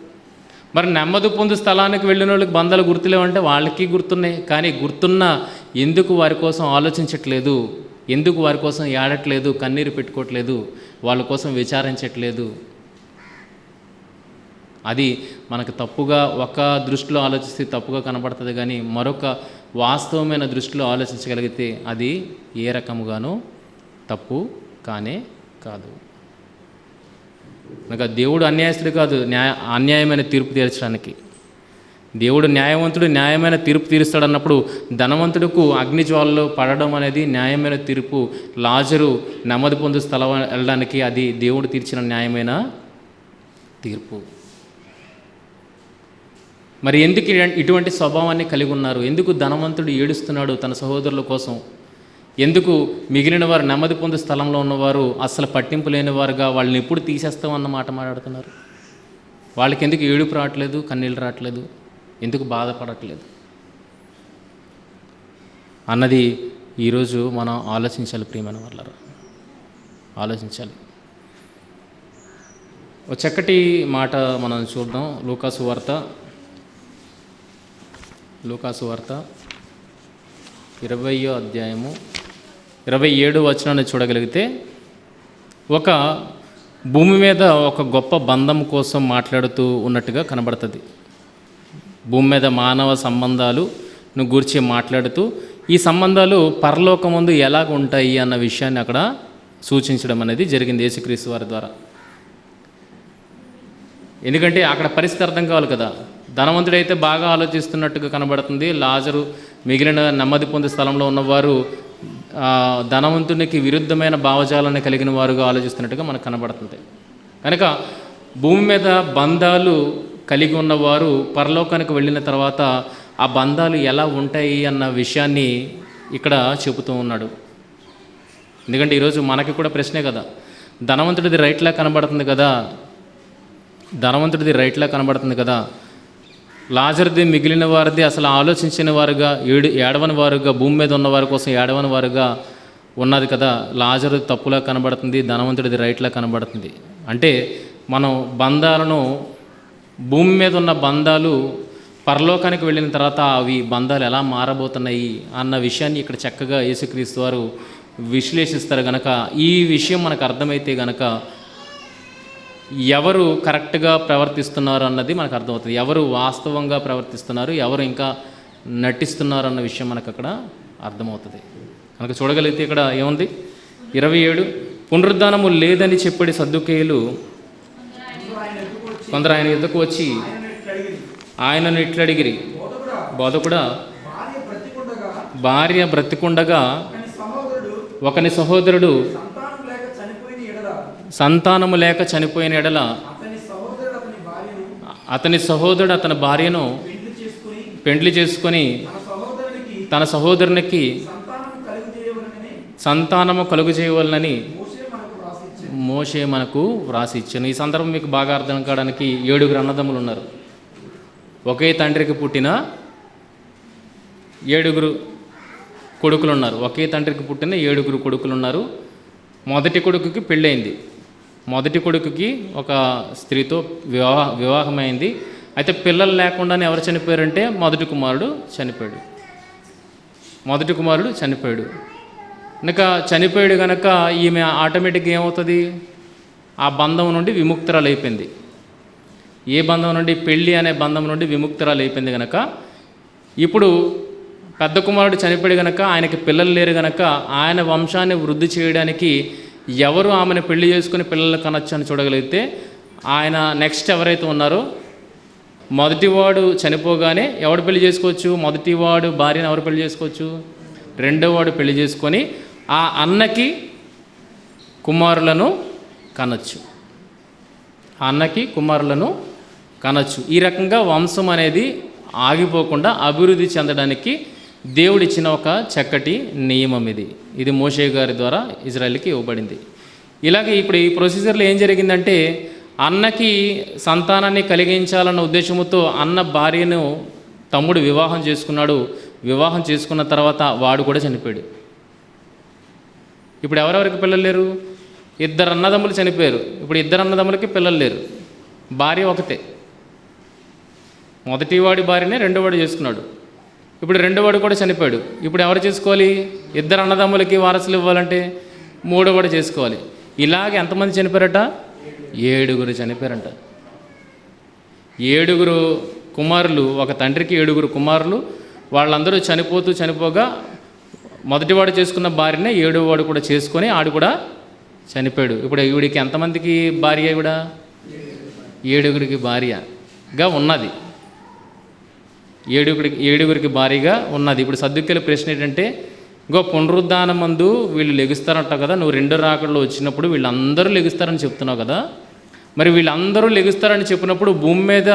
మరి నెమ్మది పొందు స్థలానికి వెళ్ళిన వాళ్ళకి బంధాలు గుర్తులేవంటే వాళ్ళకి గుర్తున్నాయి, కానీ గుర్తున్న ఎందుకు వారి కోసం ఆలోచించట్లేదు, ఎందుకు వారి కోసం ఏడట్లేదు, కన్నీరు పెట్టుకోవట్లేదు, వాళ్ళ కోసం విచారించట్లేదు? అది మనకు తప్పుగా ఒక దృష్టిలో ఆలోచిస్తే తప్పుగా కనబడుతుంది, కానీ మరొక వాస్తవమైన దృష్టిలో ఆలోచించగలిగితే అది ఏ రకముగానూ తప్పు కానే కాదు. కనుక దేవుడు అన్యాయస్తుడు కాదు అన్యాయమైన తీర్పు తీర్చడానికి. దేవుడు న్యాయవంతుడు, న్యాయమైన తీర్పు తీరుస్తాడన్నప్పుడు ధనవంతుడికి అగ్నిజ్వాలలో పడడం అనేది న్యాయమైన తీర్పు. లాజరు నెమ్మది పొందు స్థలం వెళ్ళడానికి అది దేవుడు తీర్చిన న్యాయమైన తీర్పు. మరి ఎందుకు ఇటువంటి స్వభావాన్ని కలిగి ఉన్నారు? ఎందుకు ధనవంతుడు ఏడుస్తున్నాడు తన సహోదరుల కోసం? ఎందుకు మిగిలిన వారు నెమ్మది పొందు స్థలంలో ఉన్నవారు అస్సలు పట్టింపు లేని వారుగా వాళ్ళని ఎప్పుడు తీసేస్తామన్న మాట మాట్లాడుతున్నారు? వాళ్ళకి ఎందుకు ఏడుపు రావట్లేదు, కన్నీళ్ళు రావట్లేదు, ఎందుకు బాధపడట్లేదు అన్నది ఈరోజు మనం ఆలోచించాలి. ప్రియమైన వాళ్ళారా, ఆలోచించాలి. ఒక చక్కటి మాట మనం చూద్దాం. లూకాసు వార్త 20వ అధ్యాయము 27వ వచనాన్ని చూడగలిగితే, ఒక భూమి మీద ఒక గొప్ప బంధం కోసం మాట్లాడుతూ ఉన్నట్టుగా కనబడుతుంది. భూమి మీద మానవ సంబంధాలను గూర్చి మాట్లాడుతూ ఈ సంబంధాలు పరలోకమందు ఎలాగ ఉంటాయి అన్న విషయాన్ని అక్కడ సూచించడం అనేది జరిగింది యేసుక్రీస్తు వారి ద్వారా. ఎందుకంటే అక్కడ పరిస్థితి అర్థం కావాలి కదా. ధనవంతుడైతే బాగా ఆలోచిస్తున్నట్టుగా కనబడుతుంది. లాజరు మిగిలిన నెమ్మది పొందే స్థలంలో ఉన్నవారు ధనవంతునికి విరుద్ధమైన భావజాలాన్ని కలిగిన వారుగా ఆలోచిస్తున్నట్టుగా మనకు కనబడుతుంది. కనుక భూమి మీద బంధాలు కలిగి ఉన్నవారు పరలోకానికి వెళ్ళిన తర్వాత ఆ బంధాలు ఎలా ఉంటాయి అన్న విషయాన్ని ఇక్కడ చెబుతూ ఉన్నాడు. ఎందుకంటే ఈరోజు మనకి కూడా ప్రశ్నే కదా, ధనవంతుడిది రైట్లా కనబడుతుంది కదా, లాజర్ది మిగిలిన వారిది అసలు ఆలోచించిన వారుగా ఏడవని వారుగా, భూమి మీద ఉన్న వారి కోసం ఏడవని వారుగా ఉన్నది కదా. లాజరు తప్పులా కనబడుతుంది, ధనవంతుడిది రైట్లా కనబడుతుంది. అంటే మనం బంధాలను, భూమి మీద ఉన్న బంధాలు పరలోకానికి వెళ్ళిన తర్వాత అవి బంధాలు ఎలా మారబోతున్నాయి అన్న విషయాన్ని ఇక్కడ చక్కగా యేసుక్రీస్తు వారు విశ్లేషిస్తారు. గనక ఈ విషయం మనకు అర్థమైతే గనక ఎవరు కరెక్ట్గా ప్రవర్తిస్తున్నారు అన్నది మనకు అర్థమవుతుంది. ఎవరు వాస్తవంగా ప్రవర్తిస్తున్నారు, ఎవరు ఇంకా నటిస్తున్నారు అన్న విషయం మనకు అక్కడ అర్థమవుతుంది. కనుక చూడగలిగితే ఇక్కడ ఏముంది, 27 పునరుద్ధానము లేదని చెప్పడి సద్దుకేయులు కొందరు ఆయన యుద్ధకు వచ్చి ఆయనను ఇట్లడిగిరి, బోధకుడా, భార్య బ్రతికుండగా ఒకని సహోదరుడు సంతానము లేక చనిపోయిన ఎడల అతని సహోదరుడు అతని భార్యను పెండ్లి చేసుకొని తన సహోదరునికి సంతానము కలుగు చేయవలనని మోషే మనకు వ్రాసి ఇచ్చాను. ఈ సందర్భం మీకు బాగా అర్థం కావడానికి 7 అన్నదమ్ములు ఉన్నారు. ఒకే తండ్రికి పుట్టిన 7 కొడుకులు ఉన్నారు. ఒకే తండ్రికి పుట్టిన 7 కొడుకులు ఉన్నారు. మొదటి కొడుకుకి పెళ్ళయింది. మొదటి కొడుకుకి ఒక స్త్రీతో వివాహమైంది. అయితే పిల్లలు లేకుండానే ఎవరు చనిపోయారంటే మొదటి కుమారుడు చనిపోయాడు. కనుక చనిపోయాడు కనుక ఈమె ఆటోమేటిక్గా ఏమవుతుంది, ఆ బంధం నుండి విముక్తురాలు అయిపోయింది. ఏ బంధం నుండి? పెళ్ళి అనే బంధం నుండి విముక్తురాలు అయిపోయింది. కనుక ఇప్పుడు పెద్ద కుమారుడు చనిపోయాడు కనుక ఆయనకి పిల్లలు లేరు కనుక ఆయన వంశాన్ని వృద్ధి చేయడానికి ఎవరు ఆమెను పెళ్లి చేసుకుని పిల్లలు కనొచ్చు అని చూడగలిగితే ఆయన నెక్స్ట్ ఎవరైతే ఉన్నారో మొదటివాడు చనిపోగానే ఎవడు పెళ్లి చేసుకోవచ్చు? మొదటివాడు భార్యను ఎవరు పెళ్లి చేసుకోవచ్చు? రెండోవాడు పెళ్లి చేసుకొని ఆ అన్నకి కుమారులను కనొచ్చు. ఈ రకంగా వంశం అనేది ఆగిపోకుండా అభివృద్ధి చెందడానికి దేవుడిచ్చిన ఒక చక్కటి నియమం ఇది మోషే గారి ద్వారా ఇజ్రాయెల్కి ఇవ్వబడింది. ఇలాగే ఇప్పుడు ఈ ప్రొసీజర్లో ఏం జరిగిందంటే, అన్నకి సంతానాన్ని కలిగించాలన్న ఉద్దేశంతో అన్న భార్యను తమ్ముడు వివాహం చేసుకున్నాడు. వివాహం చేసుకున్న తర్వాత వాడు కూడా చనిపోయాడు. ఇప్పుడు ఎవరెవరికి పిల్లలు లేరు? ఇద్దరు అన్నదమ్ములు చనిపోయారు. ఇప్పుడు ఇద్దరు అన్నదమ్ములకి పిల్లలు లేరు. భార్య ఒకతే. మొదటివాడి భార్యనే రెండోవాడు చేసుకున్నాడు. ఇప్పుడు రెండోవాడు కూడా చనిపోయాడు. ఇప్పుడు ఎవరు చేసుకోవాలి? ఇద్దరు అన్నదమ్ములకి వారసులు ఇవ్వాలంటే మూడోవాడు చేసుకోవాలి. ఇలాగ ఎంతమంది చనిపోయారట? 7 చనిపోయారంట. 7 కుమారులు, ఒక తండ్రికి 7 కుమారులు. వాళ్ళందరూ చనిపోగా మొదటివాడు చేసుకున్న భార్యనే 7వాడు కూడా చేసుకొని ఆడు కూడా చనిపోయాడు. ఇప్పుడు ఈవిడికి ఎంతమందికి భార్య? ఈవిడ 7 భార్యగా ఉన్నది. 7 భార్యగా ఉన్నది. ఇప్పుడు సద్దుకెళ్ళి ప్రశ్న ఏంటంటే, పునరుద్ధానం మందు వీళ్ళు లెగుస్తారంట కదా, నువ్వు 2 రాకడలో వచ్చినప్పుడు వీళ్ళందరూ లెగుస్తారని చెప్తున్నావు కదా, మరి వీళ్ళందరూ లెగుస్తారని చెప్పినప్పుడు భూమి మీద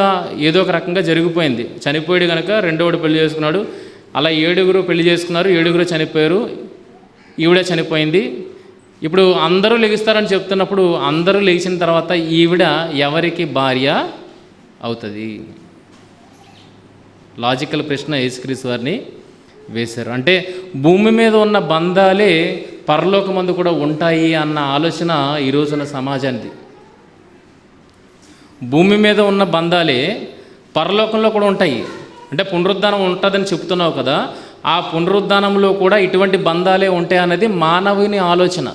ఏదో ఒక రకంగా జరిగిపోయింది. చనిపోయాడు కనుక రెండోవాడు పెళ్లి చేసుకున్నాడు. అలా 7 పెళ్లి చేసుకున్నారు, 7 చనిపోయారు, ఈవిడ చనిపోయింది. ఇప్పుడు అందరూ లెగుస్తారని చెప్తున్నప్పుడు అందరూ లెగిసిన తర్వాత ఈవిడ ఎవరికి భార్య అవుతుంది? లాజికల్ ప్రశ్న యేసుక్రీస్తు వారిని వేశారు. అంటే భూమి మీద ఉన్న బంధాలే పరలోకమందు కూడా ఉంటాయి అన్న ఆలోచన ఈ రోజున సమాజానికి. భూమి మీద ఉన్న బంధాలే పరలోకంలో కూడా ఉంటాయి. అంటే పునరుద్ధానం ఉంటుందని చెప్తున్నావు కదా, ఆ పునరుద్ధానంలో కూడా ఇటువంటి బంధాలే ఉంటాయి అన్నది మానవుని ఆలోచన.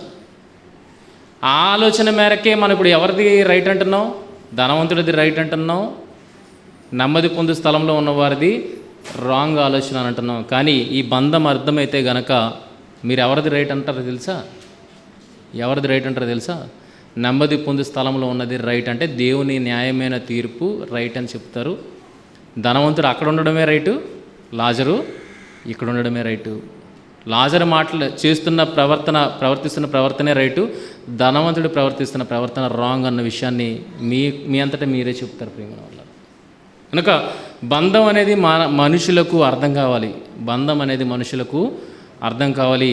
ఆ ఆలోచన మేరకే మనం ఇప్పుడు ఎవరిది రైట్ అంటున్నాం? ధనవంతుడిది రైట్ అంటున్నాం, నెమ్మది పొందు స్థలంలో ఉన్నవారిది రాంగ్ ఆలోచన అని అంటున్నాం. కానీ ఈ బంధం అర్థమైతే గనక మీరు ఎవరిది రైట్ అంటారో తెలుసా? ఎవరిది రైట్ అంటారో తెలుసా? నెమ్మది పొందు స్థలంలో ఉన్నది రైట్ అంటే దేవుని న్యాయమైన తీర్పు రైట్ అని చెప్తారు. ధనవంతుడు అక్కడ ఉండడమే రైటు, లాజరు ఇక్కడ ఉండడమే రైటు. లాజరు ప్రవర్తిస్తున్న ప్రవర్తనే రైటు, ధనవంతుడు ప్రవర్తిస్తున్న ప్రవర్తన రాంగ్ అన్న విషయాన్ని మీ అంతటా మీరే చెప్తారు ప్రియమైన వాళ్ళ. కనుక బంధం అనేది మనుషులకు అర్థం కావాలి. బంధం అనేది మనుషులకు అర్థం కావాలి.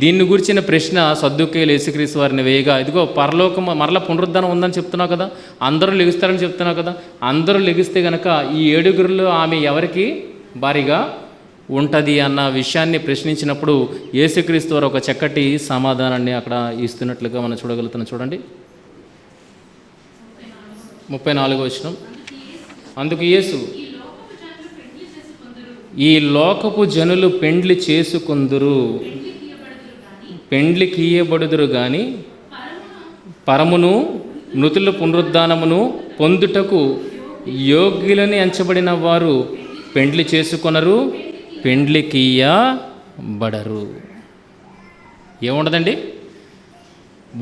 దీన్ని గురించిన ప్రశ్న సద్దుకేయులు యేసుక్రీస్తు వారిని వేయగా, ఇదిగో పరలోకం మరలా పునరుద్ధానం ఉందని చెప్తున్నావు కదా, అందరూ లెగుస్తారని చెప్తున్నావు కదా, అందరూ లెగిస్తే కనుక ఈ 7 ఆమె ఎవరికి భారీగా ఉంటుంది అన్న విషయాన్ని ప్రశ్నించినప్పుడు యేసుక్రీస్తు వారు ఒక చక్కటి సమాధానాన్ని అక్కడ ఇస్తున్నట్లుగా మనం చూడగలుగుతున్నాం. చూడండి 34వ వచనం. అందుకు యేసు, ఈ లోకపు జనులు పెండ్లి చేసుకుందురు, పెండ్లికి ఇయ్యబడుదురు గాని పరమును మృతుల పునరుద్ధానమును పొందుటకు యోగ్యులని ఎంచబడిన వారు పెండ్లి చేసుకొనరు, పెండ్లికి ఇయ్యబడరు. ఏముండదండి?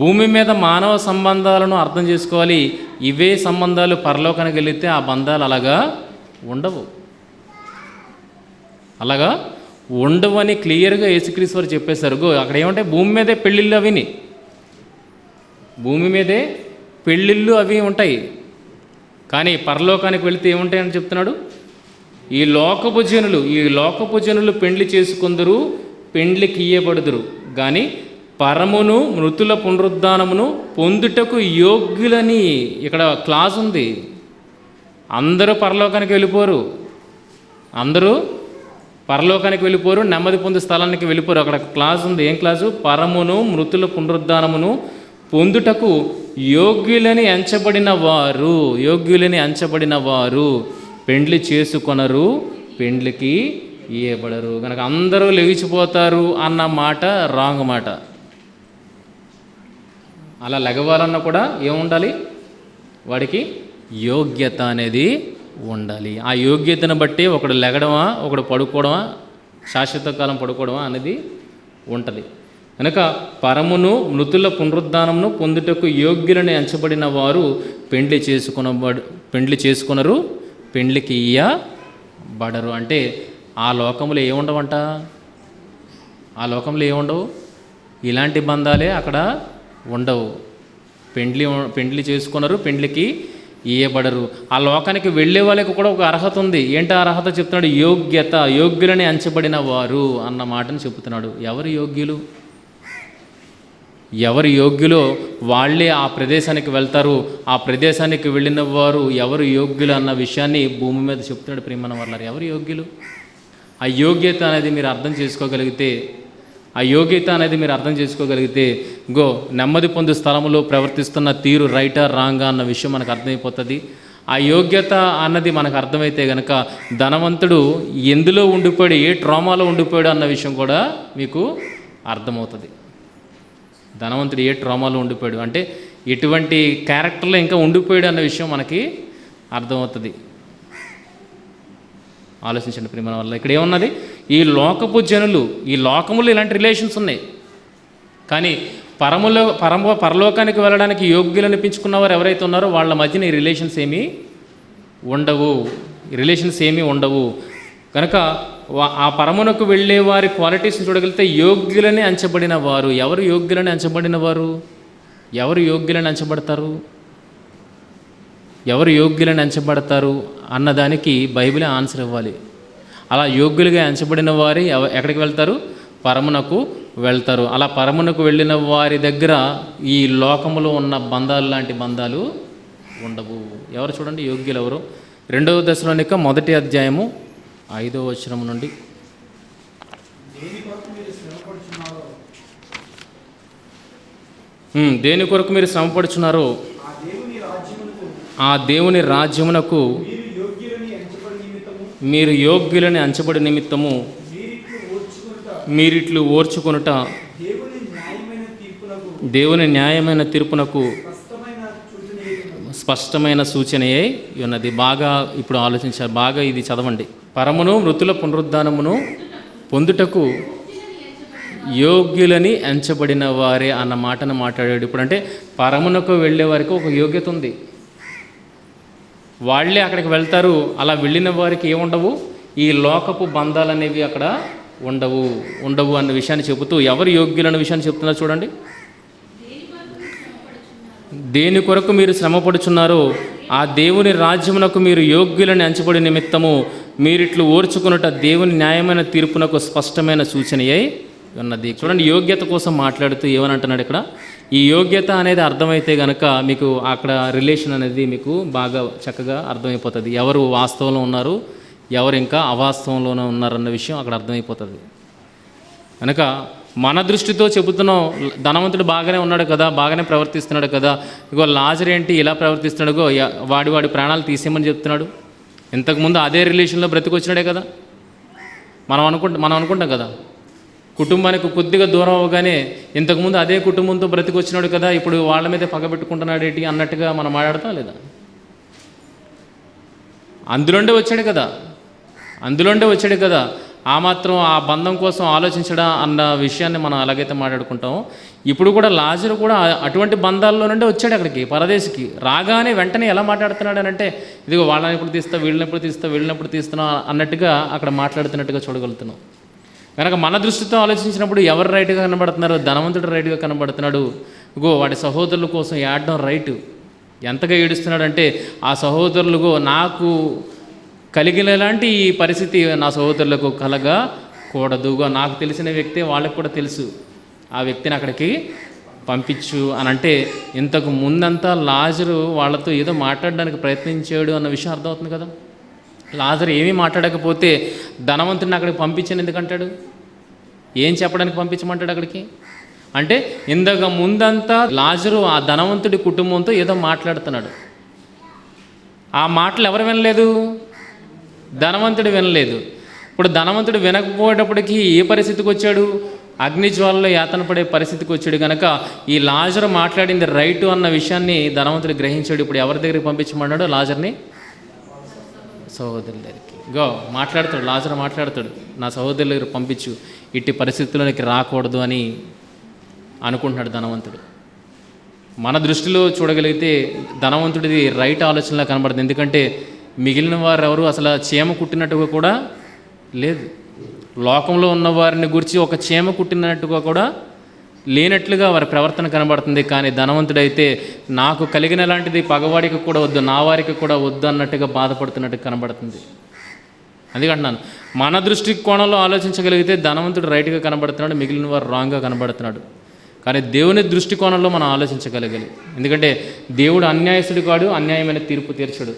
భూమి మీద మానవ సంబంధాలను అర్థం చేసుకోవాలి. ఇవే సంబంధాలు పరలోకానికి వెళితే ఆ బంధాలు అలాగా ఉండవు, అలాగా ఉండవని క్లియర్గా యేసుక్రీస్తు వారు చెప్పేశారు. అక్కడ ఏమంటే భూమి మీదే పెళ్ళిళ్ళు అవిని, భూమి మీదే పెళ్ళిళ్ళు అవి ఉంటాయి. కానీ పరలోకానికి వెళితే ఏముంటాయని చెప్తున్నాడు? ఈ లోకపు జనులు పెండ్లి చేసుకుందరు, పెండ్లికి ఇయ్యబడుదురు కానీ పరమును మృతుల పునరుద్ధానమును పొందుటకు యోగ్యులని. ఇక్కడ క్లాజ్ ఉంది. అందరూ పరలోకానికి వెళ్ళిపోరు, నెమ్మది పొందు స్థలానికి వెళ్ళిపోరు. అక్కడ క్లాజ్ ఉంది. ఏం క్లాజు? పరమును మృతుల పునరుద్ధానమును పొందుటకు యోగ్యులని ఎంచబడిన వారు పెండ్లి చేసుకొనరు, పెండ్లికి ఇయ్యబడరు. కనుక అందరూ లెగిచిపోతారు అన్న మాట రాంగ్ మాట. అలా లెగవాలన్నా కూడా ఏముండాలి? వాడికి యోగ్యత అనేది ఉండాలి. ఆ యోగ్యతను బట్టి ఒకడు లెగడమా, ఒకడు పడుకోవడమా, శాశ్వత కాలం పడుకోవడమా అనేది ఉంటుంది. కనుక పరమును మృతుల పునరుద్ధానమును పొందుటకు యోగ్యులను ఎంచబడిన వారు పెండ్లి చేసుకొనరు, పెండ్లికి ఇయ్యబడరు. అంటే ఆ లోకంలో ఏముండవంట? ఆ లోకంలో ఏముండవు? ఇలాంటి బంధాలే అక్కడ ఉండవు. పెండ్లి చేసుకొనరు, పెండ్లికి ఇయ్యబడరు. ఆ లోకానికి వెళ్ళే వాళ్ళకి కూడా ఒక అర్హత ఉంది. ఏంటి అర్హత చెప్తున్నాడు? యోగ్యులని ఎంచబడిన వారు అన్న మాటను చెబుతున్నాడు. ఎవరు యోగ్యులు? ఎవరు యోగ్యులో వాళ్ళే ఆ ప్రదేశానికి వెళ్తారు. ఆ ప్రదేశానికి వెళ్ళిన వారు ఎవరు యోగ్యులు అన్న విషయాన్ని భూమి మీద చెప్తున్నాడు. ప్రియమైన వాళ్ళారు, ఎవరు యోగ్యులు? ఆ యోగ్యత అనేది మీరు అర్థం చేసుకోగలిగితే, గో నెమ్మది పొందు స్థలములో ప్రవర్తిస్తున్న తీరు రైటా రాంగా అన్న విషయం మనకు అర్థమైపోతుంది. ఆ యోగ్యత అన్నది మనకు అర్థమైతే కనుక ధనవంతుడు ఎందులో ఉండిపోయాడు, ఏ ట్రామాలో ఉండిపోయాడు అన్న విషయం కూడా మీకు అర్థమవుతుంది. ధనవంతుడు ఏ ట్రామాలో ఉండిపోయాడు అంటే ఎటువంటి క్యారెక్టర్లో ఇంకా ఉండిపోయాడు అన్న విషయం మనకి అర్థమవుతుంది. ఆలోచించండి ప్రియమైన వల్ల. ఇక్కడ ఏమున్నది? ఈ లోకపు జనులు, ఈ లోకములు ఇలాంటి రిలేషన్స్ ఉన్నాయి. కానీ పరలోకానికి వెళ్ళడానికి యోగ్యులు అనిపించుకున్నవారు ఎవరైతే ఉన్నారో వాళ్ళ మధ్యన ఈ రిలేషన్స్ ఏమీ ఉండవు. కనుక ఆ పరమునకు వెళ్ళే వారి క్వాలిటీస్ని చూడగలిగితే యోగ్యులని అంచబడిన వారు. ఎవరు యోగ్యులని అంచబడిన వారు? ఎవరు యోగ్యులని అంచబడతారు అన్నదానికి బైబిలే ఆన్సర్ ఇవ్వాలి. అలా యోగ్యులుగా ఎంచబడిన వారి ఎక్కడికి వెళ్తారు? పరమునకు వెళ్తారు. అలా పరమునకు వెళ్ళిన వారి దగ్గర ఈ లోకములో ఉన్న బంధాలు లాంటి బంధాలు ఉండవు. ఎవరు చూడండి యోగ్యులు ఎవరు? 2వ దశలోనిక 1వ అధ్యాయము 5వ వచనం నుండి. దేని కొరకు మీరు శ్రమపడుచున్నారో ఆ దేవుని రాజ్యమునకు మీరు యోగ్యులని ఎంచబడి నిమిత్తము మీరిట్లు ఓర్చుకొనుట దేవుని న్యాయమైన తీర్పునకు స్పష్టమైన సూచనయే ఉన్నది. బాగా ఇప్పుడు ఆలోచించారు, బాగా ఇది చదవండి. పరమును మృతుల పునరుద్ధానమును పొందుటకు యోగ్యులని ఎంచబడిన వారే అన్న మాటను మాట్లాడాడు. ఇప్పుడు అంటే పరమునకు వెళ్ళే వారికి ఒక యోగ్యత ఉంది, వాళ్ళే అక్కడికి వెళ్తారు. అలా వెళ్ళిన వారికి ఏముండవు? ఈ లోకపు బంధాలు అనేవి అక్కడ ఉండవు అన్న విషయాన్ని చెబుతూ ఎవరు యోగ్యులన్న విషయాన్ని చెప్తున్నారు చూడండి. దేని కొరకు మీరు శ్రమపడుచున్నారో ఆ దేవుని రాజ్యమునకు మీరు యోగ్యులని ఎంచబడి నిమిత్తము మీరిట్లు ఓర్చుకున్నట దేవుని న్యాయమైన తీర్పునకు స్పష్టమైన సూచనయై ఉన్నది. చూడండి, యోగ్యత కోసం మాట్లాడుతూ ఏమని అంటున్నాడు ఇక్కడ? ఈ యోగ్యత అనేది అర్థమైతే కనుక మీకు అక్కడ రిలేషన్ అనేది మీకు బాగా చక్కగా అర్థమైపోతుంది. ఎవరు వాస్తవంలో ఉన్నారు, ఎవరు ఇంకా అవాస్తవంలోనే ఉన్నారన్న విషయం అక్కడ అర్థమైపోతుంది. కనుక మన దృష్టితో చెబుతున్నాం, ధనవంతుడు బాగానే ఉన్నాడు కదా, బాగానే ప్రవర్తిస్తున్నాడు కదా, ఇగో లాజర్ ఏంటి ఇలా ప్రవర్తిస్తున్నాడుగో, వాడి ప్రాణాలు తీసేయమని చెప్తున్నాడు. ఇంతకుముందు అదే రిలేషన్లో బ్రతికొచ్చినాడే కదా. మనం అనుకుంటాం కదా, కుటుంబానికి కొద్దిగా దూరం అవ్వగానే ఇంతకుముందు అదే కుటుంబంతో బ్రతికొచ్చినాడు కదా, ఇప్పుడు వాళ్ళ మీదే పగబెట్టుకుంటున్నాడేంటి అన్నట్టుగా మనం మాట్లాడతాం లేదా? అందులోండే వచ్చాడు కదా. ఆ మాత్రం ఆ బంధం కోసం ఆలోచించడా అన్న విషయాన్ని మనం అలాగైతే మాట్లాడుకుంటాం. ఇప్పుడు కూడా లాజరు కూడా అటువంటి బంధాల్లో నుండి వచ్చాడు అక్కడికి, పరదేశికి. రాగానే వెంటనే ఎలా మాట్లాడుతున్నాడు అని అంటే, ఇదిగో వాళ్ళని ఎప్పుడు తీస్తా, వీళ్ళనెప్పుడు తీస్తున్నా అన్నట్టుగా అక్కడ మాట్లాడుతున్నట్టుగా చూడగలుగుతున్నాం. కనుక మన దృష్టితో ఆలోచించినప్పుడు ఎవరు రైట్గా కనబడుతున్నారు? ధనవంతుడు రైట్గా కనబడుతున్నాడు. ఇగో వాడి సహోదరుల కోసం ఏడడం రైటు. ఎంతగా ఏడుస్తున్నాడంటే ఆ సహోదరులుగో నాకు కలిగినలాంటి ఈ పరిస్థితి నా సహోదరులకు కలగకూడదుగా, నాకు తెలిసిన వ్యక్తే వాళ్ళకు కూడా తెలుసు, ఆ వ్యక్తిని అక్కడికి పంపించు అని అంటే, ఇంతకు ముందంతా లాజరు వాళ్ళతో ఏదో మాట్లాడడానికి ప్రయత్నించాడు అన్న విషయం అర్థమవుతుంది కదా. లాజరు ఏమీ మాట్లాడకపోతే ధనవంతుడిని అక్కడికి పంపించని ఎందుకంటాడు? ఏం చెప్పడానికి పంపించమంటాడు అక్కడికి? అంటే ఇంతకు ముందంతా లాజరు ఆ ధనవంతుడి కుటుంబంతో ఏదో మాట్లాడుతున్నాడు. ఆ మాటలు ఎవరు వినలేదు? ధనవంతుడు వినలేదు. ఇప్పుడు ధనవంతుడు వినకపోయేటప్పటికీ ఏ పరిస్థితికి వచ్చాడు? అగ్నిజ్వాలలో యాతన పడే పరిస్థితికి వచ్చాడు. కనుక ఈ లాజరు మాట్లాడింది రైటు అన్న విషయాన్ని ధనవంతుడు గ్రహించాడు. ఇప్పుడు ఎవరి దగ్గరికి పంపించమన్నాడు లాజర్ని? సహోదరుల దగ్గరికి. మాట్లాడతాడు లాజరు, మాట్లాడతాడు, నా సహోదరుల దగ్గర పంపించు, ఇట్టి పరిస్థితుల్లోనికి రాకూడదు అని అనుకుంటున్నాడు ధనవంతుడు. మన దృష్టిలో చూడగలిగితే ధనవంతుడిది రైట్ ఆలోచనలా కనబడుతుంది. ఎందుకంటే మిగిలిన వారు ఎవరు అసలు చీమ కుట్టినట్టుగా కూడా లేదు. లోకంలో ఉన్న వారిని గురించి ఒక చీమ కుట్టినట్టుగా కూడా లేనట్లుగా వారి ప్రవర్తన కనబడుతుంది. కానీ ధనవంతుడైతే నాకు కలిగిన లాంటిది పగవాడికి కూడా వద్దు, నా వారికి కూడా వద్దు అన్నట్టుగా బాధపడుతున్నట్టు కనబడుతుంది. అందుకంటున్నాను, మన దృష్టి కోణంలో ఆలోచించగలిగితే ధనవంతుడు రైట్గా కనబడుతున్నాడు, మిగిలిన వారు రాంగ్గా కనబడుతున్నాడు. కానీ దేవుని దృష్టికోణంలో మనం ఆలోచించగలగాలి. ఎందుకంటే దేవుడు అన్యాయస్తుడు కాడు, అన్యాయమైన తీర్పు తీర్చడు.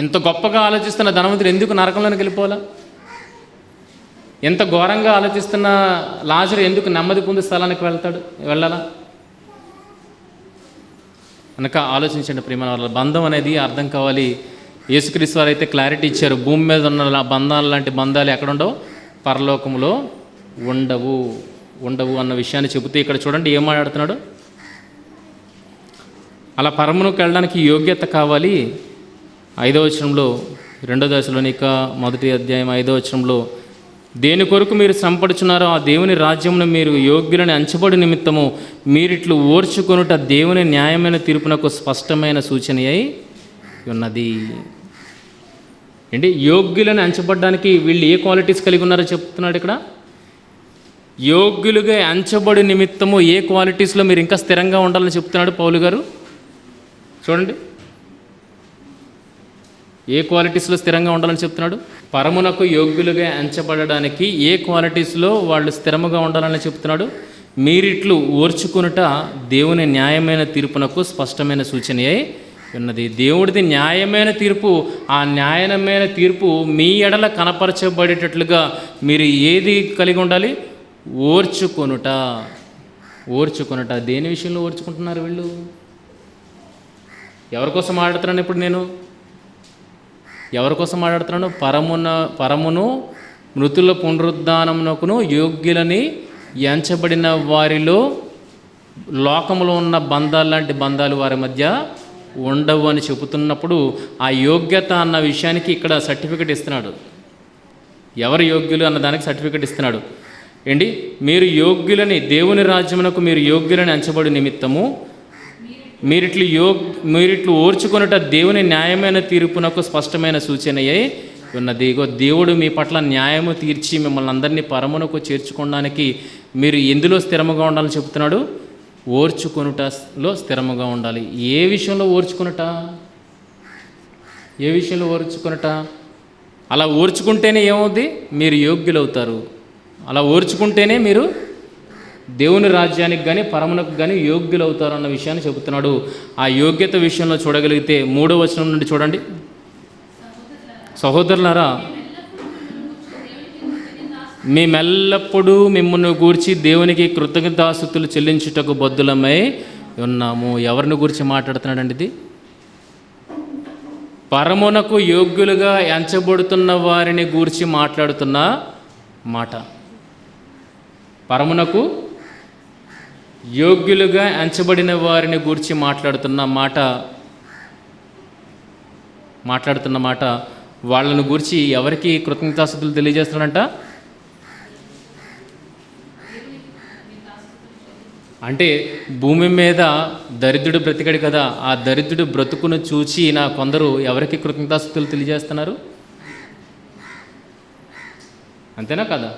ఇంత గొప్పగా ఆలోచిస్తున్న ధనవంతుడు ఎందుకు నరకంలోకి వెళ్ళిపోవాలా? ఎంత ఘోరంగా ఆలోచిస్తున్న లాజరు ఎందుకు నెమ్మది పొందే స్థలానికి వెళ్ళాలా? కనుక ఆలోచించండి ప్రియమైన వాళ్ళ. బంధం అనేది అర్థం కావాలి. యేసుక్రీస్తు వారు అయితే క్లారిటీ ఇచ్చారు. భూమి మీద ఉన్న బంధాలు లాంటి బంధాలు ఎక్కడ ఉండవు, పరలోకంలో ఉండవు అన్న విషయాన్ని చెబుతూ ఇక్కడ చూడండి ఏం మాట్లాడుతున్నాడు. అలా పరమునకు వెళ్ళడానికి యోగ్యత కావాలి. 5వ వచనంలో 2వ దశలోనిక 1వ అధ్యాయం 5వ వచనంలో, దేని కొరకు మీరు శ్రమపడుచున్నారో ఆ దేవుని రాజ్యమును మీరు యోగ్యులని అంచబడి నిమిత్తము మీరిట్లు ఓర్చుకొనుట దేవుని న్యాయమైన తీర్పునకు స్పష్టమైన సూచన అయి ఉన్నది. ఏంటి యోగ్యులని అంచబడడానికి వీళ్ళు ఏ క్వాలిటీస్ కలిగి ఉన్నారో చెప్తున్నాడు ఇక్కడ. యోగ్యులుగా అంచబడి నిమిత్తము ఏ క్వాలిటీస్లో మీరు ఇంకా స్థిరంగా ఉండాలని చెప్తున్నాడు పౌలు గారు. చూడండి ఏ క్వాలిటీస్లో స్థిరంగా ఉండాలని చెప్తున్నాడు. పరమునకు యోగ్యులుగా ఎంచబడడానికి ఏ క్వాలిటీస్లో వాళ్ళు స్థిరముగా ఉండాలని చెప్తున్నాడు. మీరిట్లు ఓర్చుకునుట దేవుని న్యాయమైన తీర్పునకు స్పష్టమైన సూచన అయి ఉన్నది. దేవుడిది న్యాయమైన తీర్పు. ఆ న్యాయమైన తీర్పు మీ ఎడల కనపరచబడేటట్లుగా మీరు ఏది కలిగి ఉండాలి? ఓర్చుకొనుట. దేని విషయంలో ఓర్చుకుంటున్నారు వీళ్ళు? ఎవరి కోసం మాట్లాడుతున్నాను ఇప్పుడు నేను? ఎవరి కోసం మాట్లాడుతున్నాను? పరమును మృతుల పునరుద్ధానమునకును యోగ్యులని ఎంచబడిన వారిలో లోకములో ఉన్న బంధాలు లాంటి బంధాలు వారి మధ్య ఉండవు అని చెబుతున్నప్పుడు ఆ యోగ్యత అన్న విషయానికి ఇక్కడ సర్టిఫికెట్ ఇస్తున్నాడు. ఎవరు యోగ్యులు అన్న దానికి సర్టిఫికెట్ ఇస్తున్నాడు. ఏంటి? మీరు యోగ్యులని, దేవుని రాజ్యమునకు మీరు యోగ్యులని ఎంచబడి నిమిత్తము మీరిట్లు ఓర్చుకొనుట దేవుని న్యాయమైన తీర్పునకు స్పష్టమైన సూచన అయి ఉన్నది. దేవుడు మీ పట్ల న్యాయము తీర్చి మిమ్మల్ని అందరినీ పరమునకు చేర్చుకోవడానికి మీరు ఎందులో స్థిరముగా ఉండాలని చెబుతున్నాడు? ఓర్చుకొనుటలో స్థిరముగా ఉండాలి. ఏ విషయంలో ఓర్చుకొనుట? అలా ఓర్చుకుంటేనే ఏమవుద్ది? మీరు యోగ్యులవుతారు. అలా ఓర్చుకుంటేనే మీరు దేవుని రాజ్యానికి కానీ పరమునకు కానీ యోగ్యులవుతారు అన్న విషయాన్ని చెబుతున్నాడు. ఆ యోగ్యత విషయంలో చూడగలిగితే 3వ వచనం నుండి చూడండి. సహోదరులారా, మేమెల్లప్పుడూ మిమ్మల్ని గూర్చి దేవునికి కృతజ్ఞతాస్తుతులు చెల్లించుటకు బద్దులమై ఉన్నాము. ఎవరిని గురించి మాట్లాడుతున్నాడండి ఇది? పరమునకు యోగ్యులుగా ఎంచబడుతున్న వారిని గూర్చి మాట్లాడుతున్న మాట. పరమునకు యోగ్యులుగా ఎంచబడిన వారిని గూర్చి మాట్లాడుతున్న మాట వాళ్ళను గూర్చి ఎవరికి కృతజ్ఞతాస్తుతులు తెలియజేస్తున్నాడంట? అంటే భూమి మీద దరిద్రుడు బ్రతికాడు కదా, ఆ దరిద్రుడు బ్రతుకును చూచి నా కొందరు ఎవరికి కృతజ్ఞతాస్తుతులు తెలియజేస్తున్నారు? అంతేనా కదా?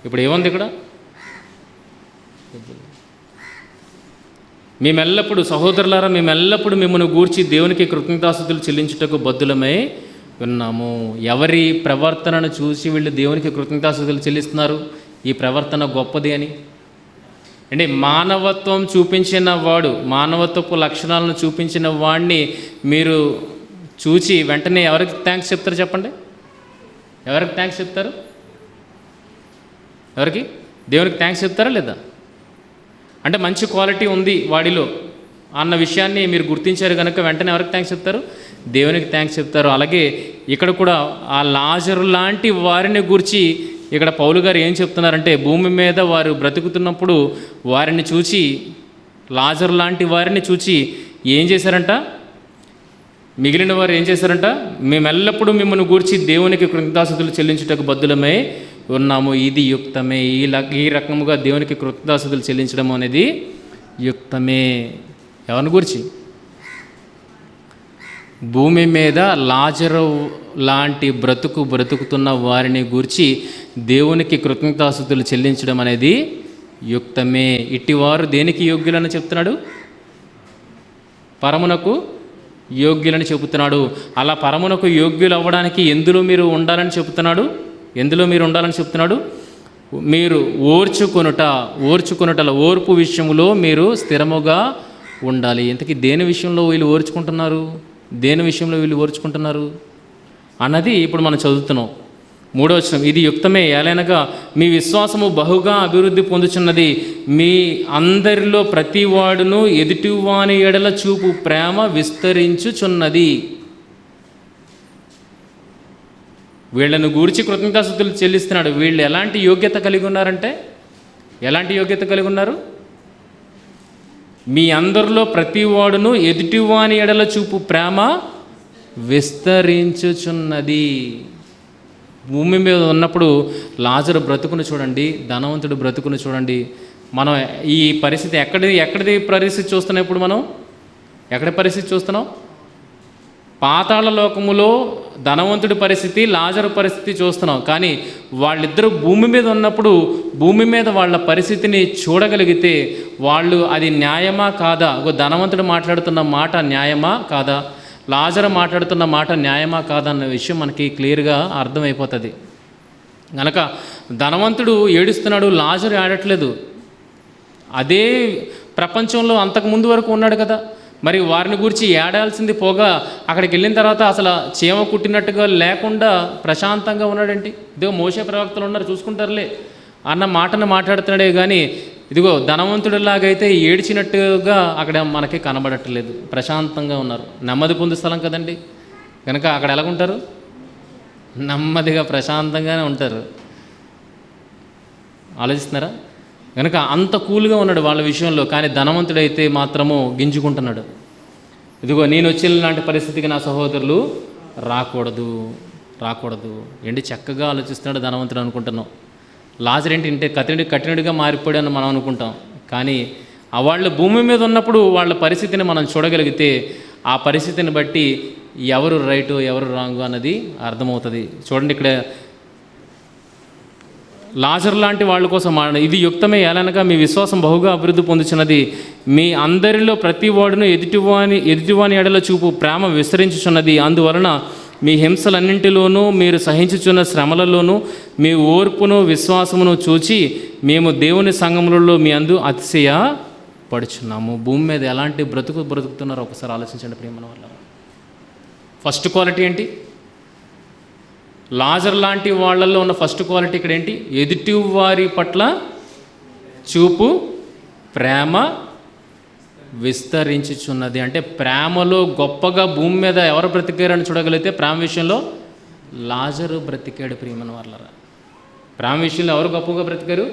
ఇప్పుడు ఏముంది ఇక్కడ? మేమెల్లప్పుడు, సహోదరులారా, మేమెల్లప్పుడు మిమ్మల్ని గూర్చి దేవునికి కృతజ్ఞతాస్తుతులు చెల్లించుటకు బద్దులమై ఉన్నాము. ఎవరి ప్రవర్తనను చూసి వీళ్ళు దేవునికి కృతజ్ఞతాస్తుతులు చెల్లిస్తున్నారు? ఈ ప్రవర్తన గొప్పది అని. అంటే మానవత్వం చూపించిన వాడు, మానవత్వపు లక్షణాలను చూపించిన వాడిని మీరు చూచి వెంటనే ఎవరికి థ్యాంక్స్ చెప్తారు? చెప్పండి, ఎవరికి థ్యాంక్స్ చెప్తారు? ఎవరికి? దేవునికి థ్యాంక్స్ చెప్తారా లేదా? అంటే మంచి క్వాలిటీ ఉంది వాడిలో అన్న విషయాన్ని మీరు గుర్తించారు కనుక వెంటనే ఎవరికి థ్యాంక్స్ చెప్తారు? దేవునికి థ్యాంక్స్ చెప్తారు. అలాగే ఇక్కడ కూడా ఆ లాజరు లాంటి వారిని గురించి ఇక్కడ పౌలు గారు ఏం చెప్తున్నారంటే, భూమి మీద వారు బ్రతుకుతున్నప్పుడు వారిని చూచి, లాజరు లాంటి వారిని చూచి ఏం చేశారంట? మిగిలిన వారు ఏం చేశారంట? మేమెల్లప్పుడూ మిమ్మల్ని గూర్చి దేవునికి కృతజ్ఞతాస్తుతులు చెల్లించుటకు బద్దులమై ఉన్నాము. ఇది యుక్తమే. ఈ రకముగా దేవునికి కృతజ్ఞతాస్తుతులు చెల్లించడం అనేది యుక్తమే. ఎవరిని గురించి? భూమి మీద లాజరు లాంటి బ్రతుకుతున్న వారిని గూర్చి దేవునికి కృతజ్ఞతాస్తుతులు చెల్లించడం అనేది యుక్తమే. ఇట్టివారు దేనికి యోగ్యులని చెప్తున్నాడు? పరమునకు యోగ్యులని చెబుతున్నాడు. అలా పరమునకు యోగ్యులు అవ్వడానికి ఎందులో మీరు ఉండాలని చెబుతున్నాడు? మీరు ఓర్చుకొనుటల ఓర్పు విషయంలో మీరు స్థిరముగా ఉండాలి. ఇంతకీ దేని విషయంలో వీళ్ళు ఓర్చుకుంటున్నారు, దేని విషయంలో వీళ్ళు ఓర్చుకుంటున్నారు అన్నది ఇప్పుడు మనం చదువుతున్నాం. 3వ వచనం, ఇది యుక్తమే, ఏలైనగా మీ విశ్వాసము బహుగా అభివృద్ధి పొందుచున్నది, మీ అందరిలో ప్రతివాడును ఎదుటివాని ఎడల చూపు ప్రేమ విస్తరించుచున్నది. వీళ్ళను గూర్చి కృతజ్ఞతాస్తుతులు చెల్లిస్తున్నాడు. వీళ్ళు ఎలాంటి యోగ్యత కలిగి ఉన్నారంటే, ఎలాంటి యోగ్యత కలిగి ఉన్నారు? మీ అందరిలో ప్రతివాడును ఎదుటివాని ఎడల చూపు ప్రేమ విస్తరించుచున్నది. భూమి మీద ఉన్నప్పుడు లాజరు బ్రతుకును చూడండి, ధనవంతుడు బ్రతుకును చూడండి. మనం ఈ పరిస్థితి ఎక్కడిది పరిస్థితి చూస్తున్నాం? ఇప్పుడు మనం ఎక్కడి పరిస్థితి చూస్తున్నాం? పాతాళ లోకములో ధనవంతుడి పరిస్థితి, లాజరు పరిస్థితి చూస్తున్నాం. కానీ వాళ్ళిద్దరూ భూమి మీద ఉన్నప్పుడు భూమి మీద వాళ్ళ పరిస్థితిని చూడగలిగితే వాళ్ళు అది న్యాయమా కాదా, ఒక ధనవంతుడు మాట్లాడుతున్న మాట న్యాయమా కాదా, లాజరు మాట్లాడుతున్న మాట న్యాయమా కాదా అన్న విషయం మనకి క్లియర్గా అర్థమైపోతుంది. కనుక ధనవంతుడు ఏడుస్తున్నాడు, లాజరు ఏడట్లేదు. అదే ప్రపంచంలో అంతకుముందు వరకు ఉన్నాడు కదా, మరి వారిని గురించి ఏడాల్సింది పోగా అక్కడికి వెళ్ళిన తర్వాత అసలు చీమ కుట్టినట్టుగా లేకుండా ప్రశాంతంగా ఉన్నాడండి. ఇదిగో మోషే ప్రవక్తలు ఉన్నారు చూసుకుంటారులే అన్న మాటను మాట్లాడుతున్నాడే కానీ ఇదిగో ధనవంతుడిలాగైతే ఏడ్చినట్టుగా అక్కడ మనకి కనబడట్లేదు. ప్రశాంతంగా ఉన్నారు. నెమ్మది పొందు స్థలం కదండి, కనుక అక్కడ ఎలాగుంటారు? నెమ్మదిగా ప్రశాంతంగానే ఉంటారు. ఆలోచిస్తున్నారా? కనుక అంత కూల్గా ఉన్నాడు వాళ్ళ విషయంలో. కానీ ధనవంతుడైతే మాత్రము గింజుకుంటున్నాడు. ఇదిగో నేను వచ్చిన లాంటి పరిస్థితికి నా సహోదరులు రాకూడదు ఏంటి చక్కగా ఆలోచిస్తున్నాడు ధనవంతుడు అనుకుంటున్నాం. లాజరు ఏంటి ఇంటే కఠినుడిగా మారిపోయాడని మనం అనుకుంటాం. కానీ వాళ్ళు భూమి మీద ఉన్నప్పుడు వాళ్ళ పరిస్థితిని మనం చూడగలిగితే ఆ పరిస్థితిని బట్టి ఎవరు రైటు ఎవరు రాంగు అన్నది అర్థమవుతుంది. చూడండి, ఇక్కడ లాజరు లాంటి వాళ్ళ కోసం ఇది యుక్తమే, ఏలనగా మీ విశ్వాసం బహుగా అభివృద్ధి పొందుచున్నది, మీ అందరిలో ప్రతి వాడును ఎదుటివాని ఎడల చూపు ప్రేమ విస్తరించుచున్నది, అందువలన మీ హింసలన్నింటిలోనూ మీరు సహించుచున్న శ్రమలలోనూ మీ ఓర్పును విశ్వాసమును చూచి మేము దేవుని సంఘములలో మీ అందు అతిశయ పడుచున్నాము. భూమి మీద ఎలాంటి బ్రతుకుతున్నారో ఒకసారి ఆలోచించండి ప్రియమైన వాళ్ళ. ఫస్ట్ క్వాలిటీ ఏంటి? లాజరు లాంటి వాళ్ళల్లో ఉన్న ఫస్ట్ క్వాలిటీ ఇక్కడ ఏంటి? ఎదుటి వారి పట్ల చూపు ప్రేమ విస్తరించుచున్నది. అంటే ప్రేమలో గొప్పగా భూమి మీద ఎవరు బ్రతికారని చూడగలిగితే ప్రేమ విషయంలో లాజరు బ్రతికాడు. ప్రియమైన వాళ్ళరా, ప్రేమ విషయంలో ఎవరు గొప్పగా బ్రతికారు?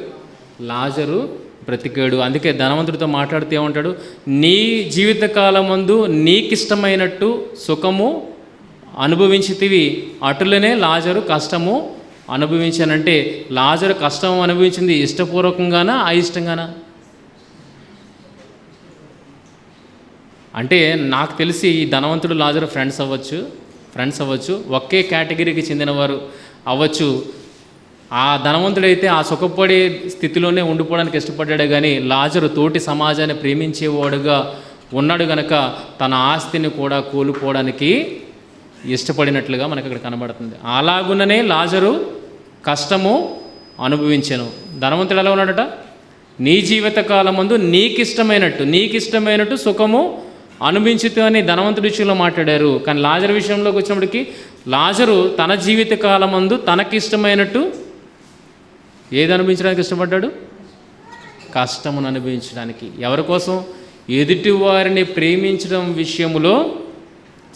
లాజరు బ్రతికాడు. అందుకే ధనవంతుడితో మాట్లాడుతూ ఏమంటాడు? నీ జీవితకాలం మందు నీకిష్టమైనట్టు సుఖము అనుభవించితివి, అటులనే లాజరు కష్టము అనుభవించానంటే లాజరు కష్టం అనుభవించింది ఇష్టపూర్వకంగానా అయిష్టంగానా? అంటే నాకు తెలిసి ఈ ధనవంతుడు లాజరు ఫ్రెండ్స్ అవ్వచ్చు, ఒకే కేటగిరీకి చెందినవారు అవ్వచ్చు. ఆ ధనవంతుడైతే ఆ సుఖపడే స్థితిలోనే ఉండిపోవడానికి ఇష్టపడ్డాడు. కానీ లాజరు తోటి సమాజాన్ని ప్రేమించేవాడుగా ఉన్నాడు గనక తన ఆస్తిని కూడా కోల్పోవడానికి ఇష్టపడినట్లుగా మనకు అక్కడ కనబడుతుంది. అలాగుననే లాజరు కష్టము అనుభవించాను. ధనవంతుడు ఎలా ఉన్నాడట? నీ జీవితకాలం ముందు నీకిష్టమైనట్టు సుఖము అనుభవించుతూ అని ధనవంతుడి విషయంలో మాట్లాడారు. కానీ లాజరు విషయంలోకి వచ్చినప్పటికీ లాజరు తన జీవితకాలం ముందు తనకిష్టమైనట్టు ఏది అనుభవించడానికి ఇష్టపడ్డాడు? కష్టమును అనుభవించడానికి. ఎవరి కోసం? ఎదుటి వారిని ప్రేమించడం విషయంలో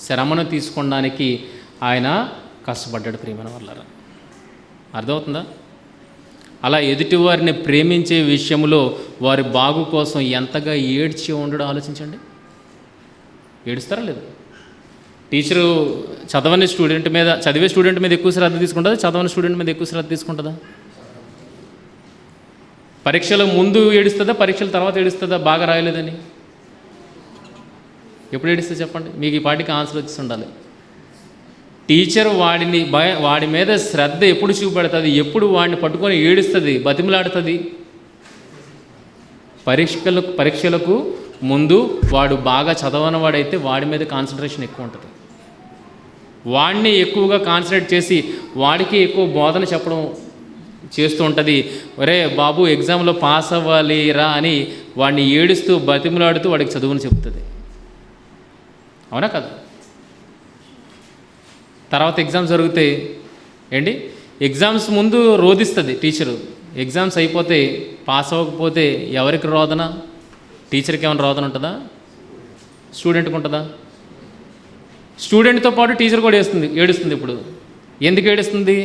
శ్రమను తీసుకోవడానికి ఆయన కష్టపడ్డాడు. ప్రియమైన వాళ్ళారా, అర్థమవుతుందా? అలా ఎదుటివారిని ప్రేమించే విషయంలో వారి బాగు కోసం ఎంతగా ఏడ్చి ఉండడం ఆలోచించండి. ఏడుస్తారా లేదు? టీచరు చదివే స్టూడెంట్ మీద ఎక్కువ శ్రద్ధ తీసుకుంటుందా? చదవని స్టూడెంట్ మీద ఎక్కువ శ్రద్ధ తీసుకుంటుందా? పరీక్షల ముందు ఏడుస్తుందా? పరీక్షల తర్వాత ఏడుస్తుందా? బాగా రాయలేదని ఎప్పుడు ఏడుస్తుంది చెప్పండి? మీకు ఈ పాటికి ఆన్సర్ వచ్చి ఉండాలి. టీచర్ వాడి మీద శ్రద్ధ ఎప్పుడు చూపెడుతుంది? ఎప్పుడు వాడిని పట్టుకొని ఏడుస్తుంది, బతిమలాడుతుంది? పరీక్షలకు ముందు వాడు బాగా చదవని వాడైతే వాడి మీద కాన్సన్ట్రేషన్ ఎక్కువ ఉంటుంది. వాడిని ఎక్కువగా కాన్సన్ట్రేట్ చేసి వాడికి ఎక్కువ బోధన చెప్పడం చేస్తూ ఉంటుంది. ఒరే బాబు ఎగ్జామ్లో పాస్ అవ్వాలి రా అని వాడిని ఏడుస్తూ బతిమలాడుతూ వాడికి చదువుని చెప్తుంది. అవునా కదా? తర్వాత ఎగ్జామ్స్ జరుగుతాయి ఏంటి, ఎగ్జామ్స్ ముందు రోధిస్తుంది టీచరు. ఎగ్జామ్స్ అయిపోతే పాస్ అవ్వకపోతే ఎవరికి రోదన? టీచర్కి ఏమైనా రోదన ఉంటుందా? స్టూడెంట్కి ఉంటుందా? స్టూడెంట్తో పాటు టీచర్ కూడా ఏడుస్తుంది. ఇప్పుడు ఎందుకు ఏడుస్తుంది?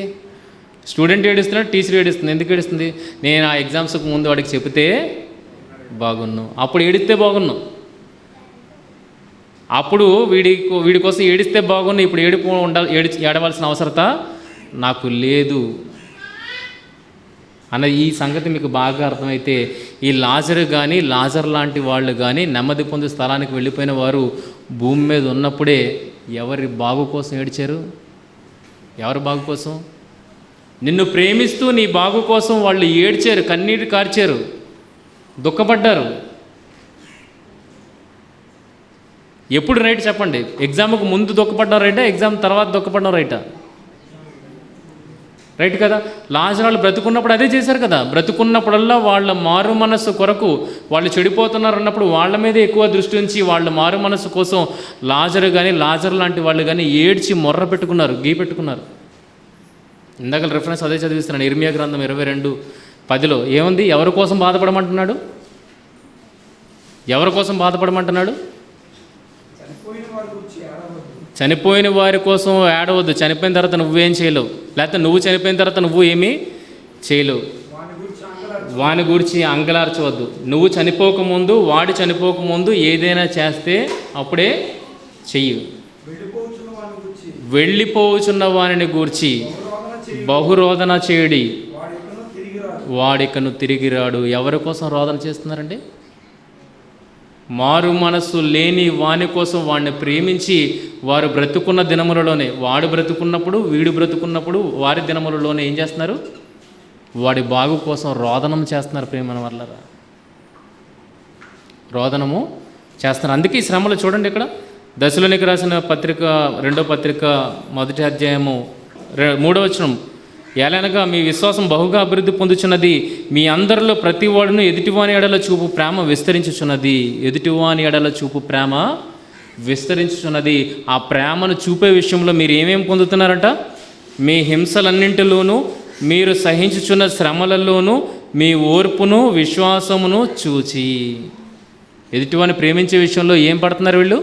స్టూడెంట్ ఏడుస్తున్నాడు, టీచర్ ఏడుస్తుంది. ఎందుకు ఏడుస్తుంది? నేను ఆ ఎగ్జామ్స్కి ముందు వాడికి చెబితే బాగున్నాను, అప్పుడు ఏడిస్తే బాగున్నాను, అప్పుడు వీడి కోసం ఏడిస్తే బాగున్నా, ఇప్పుడు ఏడవలసిన అవసరత నాకు లేదు అన్న ఈ సంగతి మీకు బాగా అర్థమైతే, ఈ లాజరు కానీ లాజర్ లాంటి వాళ్ళు కానీ నెమ్మది పొందే స్థలానికి వెళ్ళిపోయిన వారు భూమి మీద ఉన్నప్పుడే ఎవరి బాగు కోసం ఏడ్చారు? ఎవరి బాగు కోసం? నిన్ను ప్రేమిస్తూ నీ బాగు కోసం వాళ్ళు ఏడ్చారు, కన్నీరు కార్చారు, దుఃఖపడ్డారు. ఎప్పుడు రైట్ చెప్పండి? ఎగ్జామ్కు ముందు దుఃఖపడ్డం రైటా, ఎగ్జామ్ తర్వాత దుఃఖపడడం రైటా? రైట్ కదా? లాజరు బ్రతుకున్నప్పుడు అదే చేశారు కదా. బ్రతుకున్నప్పుడల్లా వాళ్ళ మారు మనస్సు కొరకు, వాళ్ళు చెడిపోతున్నారు అన్నప్పుడు వాళ్ళ మీదే ఎక్కువ దృష్టి ఉంచి వాళ్ళ మారు మనస్సు కోసం లాజరు కానీ లాజర్ లాంటి వాళ్ళు కానీ ఏడ్చి మొర్ర పెట్టుకున్నారు, పెట్టుకున్నారు. ఇందాక రిఫరెన్స్ అదే చదివిస్తున్నాను, ఇర్మియా గ్రంథం 22:10 ఏముంది? ఎవరి కోసం బాధపడమంటున్నాడు? ఎవరి కోసం బాధపడమంటున్నాడు? చనిపోయిన వారి కోసం ఏడవద్దు. చనిపోయిన తర్వాత నువ్వేం చేయలేవు, లేకపోతే నువ్వు చనిపోయిన తర్వాత నువ్వు ఏమీ చేయలేవు. వాని గురించి అంగలార్చవద్దు. నువ్వు చనిపోకముందు, వాడు చనిపోకముందు ఏదైనా చేస్తే అప్పుడే చెయ్యి. వెళ్ళిపోచున్న వారిని గూర్చి బహురోదన చేయడి, వాడికను తిరిగి రాడు. ఎవరి కోసం రోదన చేస్తున్నారండి? మారు మనస్సు లేని వాని కోసం వాడిని ప్రేమించి వారు బ్రతుకున్న దినములలోనే, వాడు బ్రతుకున్నప్పుడు వీడు బ్రతుకున్నప్పుడు వారి దినములలోనే ఏం చేస్తున్నారు? వాడి బాగు కోసం రోదనం చేస్తున్నారు. ప్రేమ వల్ల రోదనము చేస్తున్నారు. అందుకే ఈ శ్రమలు చూడండి. ఇక్కడ దశలోనికి రాసిన పత్రిక 2వ పత్రిక 1వ అధ్యాయము 3వ వచనం, ఎలానగా మీ విశ్వాసం బహుగా అభివృద్ధి పొందుచున్నది, మీ అందరిలో ప్రతి వాడును ఎదుటివాని ఎడల చూపు ప్రేమ విస్తరించుచున్నది. ఎదుటివాని ఎడల చూపు ప్రేమ విస్తరించుచున్నది. ఆ ప్రేమను చూపే విషయంలో మీరు ఏమేమి పొందుతున్నారంట? మీ హింసలన్నింటిలోనూ, మీరు సహించుచున్న శ్రమలలోనూ మీ ఓర్పును విశ్వాసమును చూచి. ఎదుటివాని ప్రేమించే విషయంలో ఏం పడుతున్నారు వీళ్ళు?